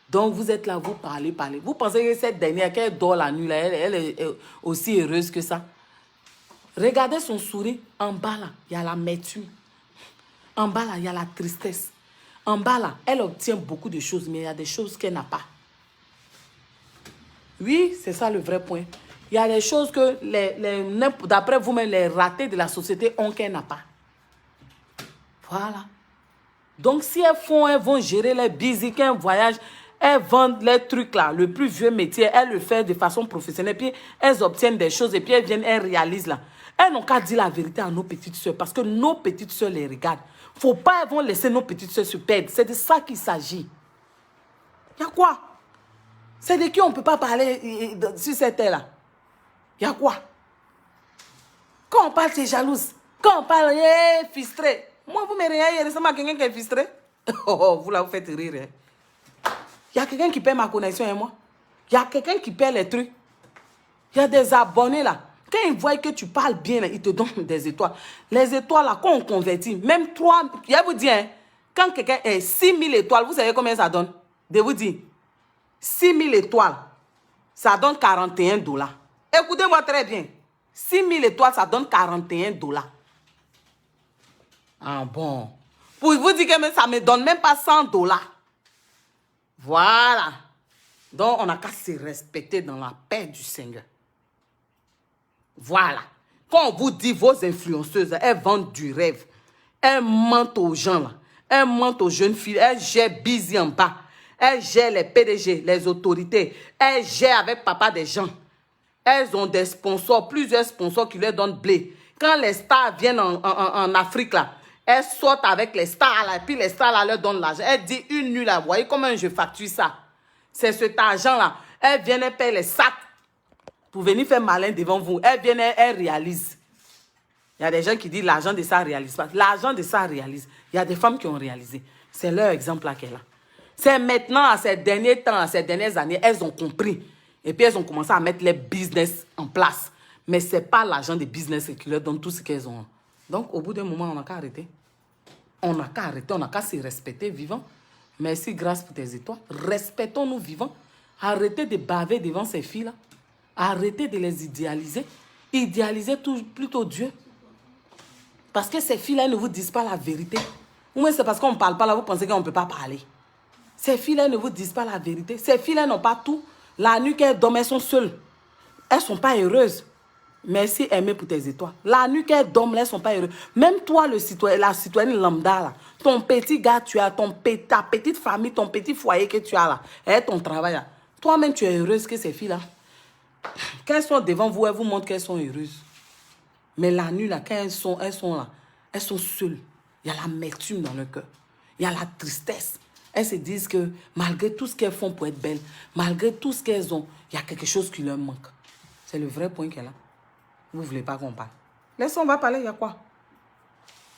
A: Donc, vous êtes là, vous parlez. Vous pensez que cette dernière, qu'elle dort la nuit, là, elle est aussi heureuse que ça? Regardez son sourire. En bas, là, il y a l'amertume. En bas, là, il y a la tristesse. En bas, là, elle obtient beaucoup de choses, mais il y a des choses qu'elle n'a pas. Oui, c'est ça le vrai point. Il y a des choses que, d'après vous-même, les ratés de la société ont qu'elle n'a pas. Voilà. Donc, si elles vont gérer les busy, qu'un voyage, elles vendent les trucs là, le plus vieux métier, elles le font de façon professionnelle, puis elles obtiennent des choses, et puis elles viennent, elles réalisent là. Elles n'ont qu'à dire la vérité à nos petites soeurs, parce que nos petites soeurs les regardent. Il ne faut pas elles vont laisser nos petites soeurs se perdre. C'est de ça qu'il s'agit. Il y a quoi? C'est de qui on ne peut pas parler sur cette terre-là? Il y a quoi? Quand on parle, c'est jalouse. Quand on parle, frustré. Moi, vous me regardez, il ressemble à quelqu'un qui est frustré. Oh, vous là, vous faites rire. Hein? Il y a quelqu'un qui paie ma connexion et moi. Il y a quelqu'un qui paie les trucs. Il y a des abonnés là. Quand ils voient que tu parles bien, ils te donnent des étoiles. Les étoiles là, quand on convertit, même 3, je vais vous dire, hein, quand quelqu'un est 6000 étoiles, vous savez combien ça donne? Je vous dis, 6000 étoiles, ça donne $41. Écoutez-moi très bien. 6000 étoiles, ça donne $41. Ah bon. Pour vous dire que ça ne me donne même pas $100. Voilà. Donc, on n'a qu'à se respecter dans la paix du Seigneur. Voilà. Quand on vous dit vos influenceuses, elles vendent du rêve. Elles mentent aux gens là. Elles mentent aux jeunes filles. Elles gèrent busy en bas. Elles gèrent les PDG, les autorités. Elles gèrent avec papa des gens. Elles ont des sponsors, plusieurs sponsors qui leur donnent blé. Quand les stars viennent en Afrique là, elles sortent avec les stars là, et puis les stars là leur donnent l'argent. Elles disent une nuit là, vous voyez comment je facture ça? C'est cet argent là. Elles viennent, elles paient les sacs pour venir faire malin devant vous. Elles viennent, elles réalisent. Il y a des gens qui disent l'argent de ça ne réalise pas. L'argent de ça réalise. Il y a des femmes qui ont réalisé. C'est leur exemple là qu'elle a. C'est maintenant, à ces derniers temps, à ces dernières années, elles ont compris Et puis, elles ont commencé à mettre les business en place. Mais ce n'est pas l'argent des business qui leur donne tout ce qu'elles ont. Donc, au bout d'un moment, on n'a qu'à arrêter. On n'a qu'à arrêter, on n'a qu'à se respecter vivant. Merci, grâce pour tes étoiles. Respectons-nous vivants. Arrêtez de baver devant ces filles-là. Arrêtez de les idéaliser. Idéalisez plutôt Dieu. Parce que ces filles-là ne vous disent pas la vérité. Ou même c'est parce qu'on ne parle pas là, vous pensez qu'on ne peut pas parler. Ces filles-là ne vous disent pas la vérité. Ces filles-là n'ont pas tout. La nuit qu'elles dorment, elles sont seules. Elles ne sont pas heureuses. Merci, Aimé, pour tes étoiles. La nuit qu'elles dorment, elles ne sont pas heureuses. Même toi, la citoyenne lambda, là, ton petit gars, tu as ta petite famille, ton petit foyer que tu as là, et ton travail là. Toi-même, tu es heureuse que ces filles-là. Quand elles sont devant vous, elles vous montrent qu'elles sont heureuses. Mais la nuit, là, quand elles sont là, elles sont seules. Il y a l'amertume dans leur cœur. Il y a la tristesse. Elles se disent que malgré tout ce qu'elles font pour être belles, malgré tout ce qu'elles ont, il y a quelque chose qui leur manque. C'est le vrai point qu'elle a. Vous ne voulez pas qu'on parle. Laissons, on va parler, il y a quoi?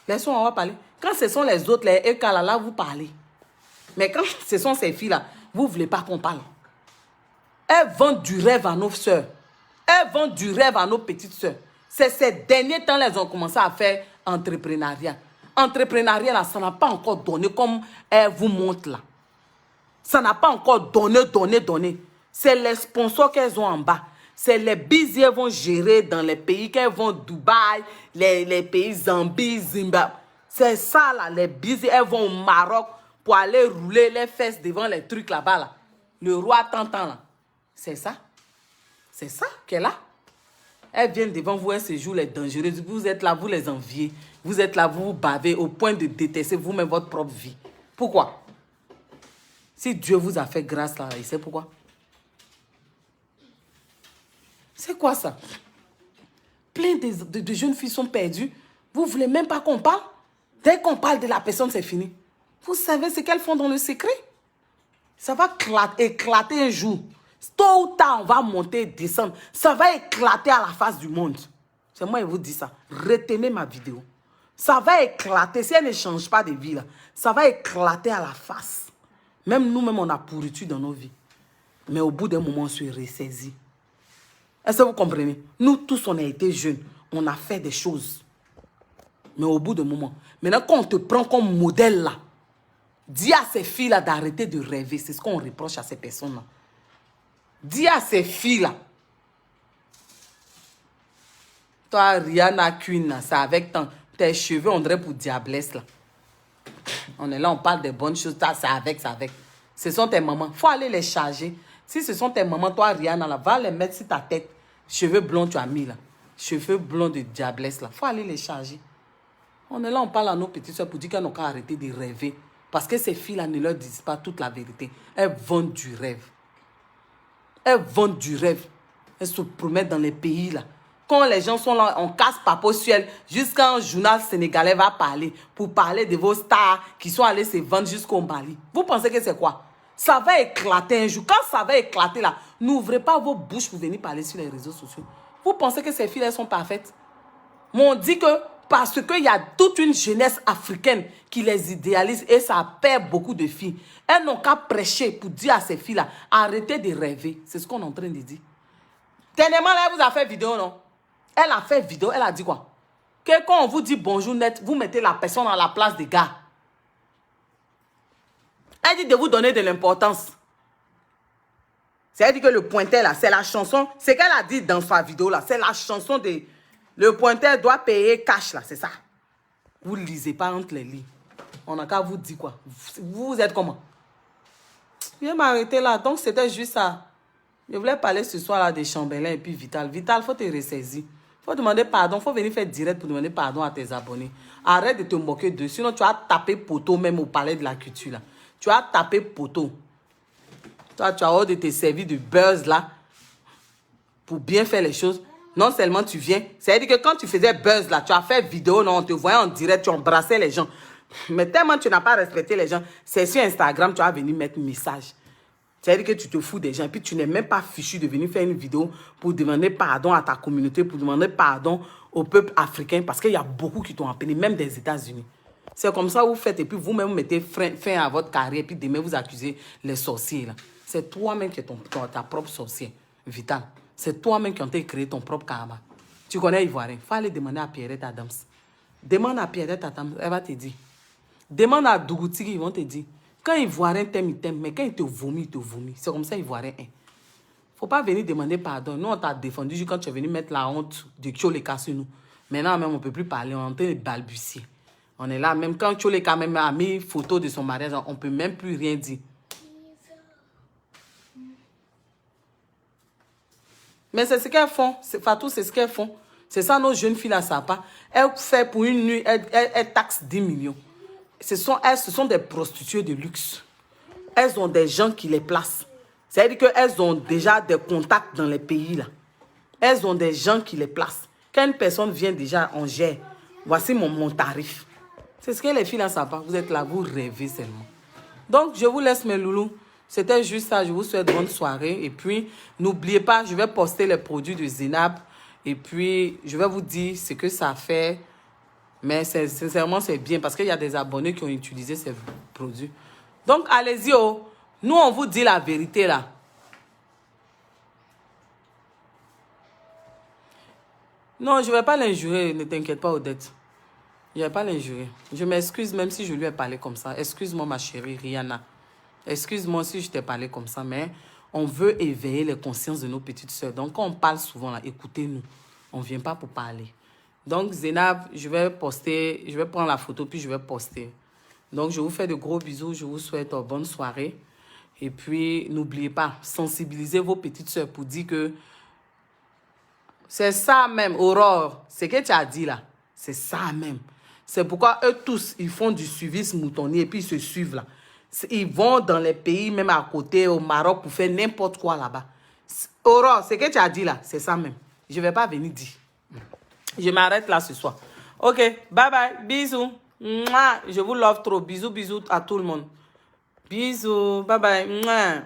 A: Laissons, on va parler. Quand ce sont les autres, les EK là, vous parlez. Mais quand ce sont ces filles-là, vous ne voulez pas qu'on parle. Elles vendent du rêve à nos soeurs. Elles vendent du rêve à nos petites soeurs. C'est ces derniers temps, elles ont commencé à faire entrepreneuriat. Entrepreneuriat, là, ça n'a pas encore donné comme elles vous montrent là. Ça n'a pas encore donné. C'est les sponsors qu'elles ont en bas. C'est les bises qu'elles vont gérer dans les pays, qu'elles vont Dubaï, les pays Zambie, Zimbabwe. C'est ça là, les bises, elles vont au Maroc pour aller rouler les fesses devant les trucs là-bas là. Le roi t'entend là. C'est ça. C'est ça qu'elle a. Elles viennent devant vous, elles se jouent les dangereuses. Vous êtes là, vous les enviez. Vous êtes là, vous vous bavez au point de détester vous-même votre propre vie. Pourquoi? Si Dieu vous a fait grâce là, il sait pourquoi. C'est quoi ça? Plein de jeunes filles sont perdues. Vous ne voulez même pas qu'on parle? Dès qu'on parle de la personne, c'est fini. Vous savez ce qu'elles font dans le secret? Ça va éclater un jour. Tôt ou tard, on va monter et descendre. Ça va éclater à la face du monde. C'est moi qui vous dis ça. Retenez ma vidéo. Ça va éclater. Si elle ne change pas de vie, là, ça va éclater à la face. Même nous-mêmes, on a pourritu dans nos vies. Mais au bout d'un moment, on se ressaisit. Est-ce que vous comprenez? Nous tous, on a été jeunes. On a fait des choses. Mais au bout d'un moment. Maintenant, quand on te prend comme modèle, là, dis à ces filles-là d'arrêter de rêver. C'est ce qu'on reproche à ces personnes-là. Dis à ces filles-là. Toi, Rihanna Queen, c'est avec tes cheveux, on dirait pour Diablesse, là. On est là, on parle des bonnes choses. C'est avec. Ce sont tes mamans. Il faut aller les charger. Si ce sont tes mamans, toi, Rihanna, là, va les mettre sur ta tête. Cheveux blonds, tu as mis, là. Cheveux blonds de Diablesse, là. Il faut aller les charger. On est là, on parle à nos petites soeurs pour dire qu'elles n'ont qu'à arrêter de rêver. Parce que ces filles-là ne leur disent pas toute la vérité. Elles vendent du rêve. Elles vendent du rêve. Elles se promettent dans les pays, là. Quand les gens sont là, on casse papo ciel jusqu'à un journal sénégalais va parler pour parler de vos stars qui sont allés se vendre jusqu'au Mali. Vous pensez que c'est quoi? Ça va éclater un jour. Quand ça va éclater là, n'ouvrez pas vos bouches pour venir parler sur les réseaux sociaux. Vous pensez que ces filles, elles sont parfaites? Mais on dit que parce qu'il y a toute une jeunesse africaine qui les idéalise et ça perd beaucoup de filles. Elles n'ont qu'à prêcher pour dire à ces filles-là, arrêtez de rêver. C'est ce qu'on est en train de dire. Dernièrement, là, elle vous a fait vidéo, non? Elle a fait vidéo, elle a dit quoi? Que quand on vous dit bonjour net, vous mettez la personne à la place des gars. Elle dit de vous donner de l'importance. C'est-à-dire que le pointeur là, c'est la chanson, c'est qu'elle a dit dans sa vidéo là, c'est la chanson de... Le pointeur doit payer cash là, c'est ça. Vous ne lisez pas entre les lignes. On n'a qu'à vous dire quoi? Vous êtes comment? Viens m'arrêter là, donc c'était juste ça. Je voulais parler ce soir là de Chambellan et puis Vital. Vital, il faut te ressaisir. Il faut demander pardon. Il faut venir faire direct pour demander pardon à tes abonnés. Arrête de te moquer d'eux. Sinon, tu as tapé poteau même au palais de la culture. Là. Tu as tapé poteau. Toi, tu as hâte de te servir de buzz là pour bien faire les choses. Non seulement tu viens. C'est-à-dire que quand tu faisais buzz là, tu as fait vidéo, non, on te voyait en direct, tu embrassais les gens. Mais tellement tu n'as pas respecté les gens, c'est sur Instagram, tu vas venir mettre un message. C'est-à-dire que tu te fous des gens et puis tu n'es même pas fichu de venir faire une vidéo pour demander pardon à ta communauté, pour demander pardon au peuple africain parce qu'il y a beaucoup qui t'ont appelé, même des États-Unis. C'est comme ça que vous faites et puis vous-même vous mettez fin à votre carrière et puis demain vous accusez les sorciers. C'est toi-même qui es ta propre sorcière. Vital. C'est toi-même qui as créé ton propre karma. Tu connais Ivoirien. Il faut aller demander à Pierrette Adams. Demande à Pierrette Adams, elle va te dire. Demande à Dougouti, ils vont te dire. Quand Ivoirien t'aime, il t'aime. Mais quand il te vomit, il te vomit. C'est comme ça Ivoirien est. Faut pas venir demander pardon. Nous, on t'a défendu quand tu es venu mettre la honte de Tcholeka sur nous. Maintenant, même, on ne peut plus parler. On est en train de balbutier. On est là. Même quand Tcholeka même a mis photo de son mariage, on ne peut même plus rien dire. Mais c'est ce qu'elles font. Fatou, c'est ce qu'elles font. C'est ça, nos jeunes filles là, ça pas. Elles font pour une nuit, elles taxent 10 millions. Ce sont des prostituées de luxe. Elles ont des gens qui les placent. C'est-à-dire qu'elles ont déjà des contacts dans les pays là. Elles ont des gens qui les placent. Quand une personne vient déjà, on gère. Voici mon tarif. C'est ce que les filles là savent pas. Vous êtes là, vous rêvez seulement. Donc, je vous laisse mes loulous. C'était juste ça. Je vous souhaite bonne soirée. Et puis, n'oubliez pas, je vais poster les produits de Zenab. Et puis, je vais vous dire ce que ça fait. Mais sincèrement, c'est bien parce qu'il y a des abonnés qui ont utilisé ces produits. Donc, allez-y. Oh. Nous, on vous dit la vérité là. Non, je ne vais pas l'injurer. Ne t'inquiète pas, Odette. Je ne vais pas l'injurer. Je m'excuse même si je lui ai parlé comme ça. Excuse-moi, ma chérie Rihanna. Excuse-moi si je t'ai parlé comme ça, mais on veut éveiller les consciences de nos petites sœurs. Donc, quand on parle souvent, là, écoutez-nous. On ne vient pas pour parler. Donc, Zenab, je vais poster, je vais prendre la photo, puis je vais poster. Donc, je vous fais de gros bisous. Je vous souhaite une bonne soirée. Et puis, n'oubliez pas, sensibilisez vos petites sœurs pour dire que c'est ça même, Aurore. Ce que tu as dit là, c'est ça même. C'est pourquoi eux tous, ils font du suivisme moutonnier et puis ils se suivent là. Ils vont dans les pays, même à côté, au Maroc, pour faire n'importe quoi là-bas. Aurore, ce que tu as dit là, c'est ça même. Je ne vais pas venir dire. Je m'arrête là ce soir. Ok, bye bye, bisous. Mouah, je vous love trop. Bisous, bisous à tout le monde. Bisous, bye bye. Mouah.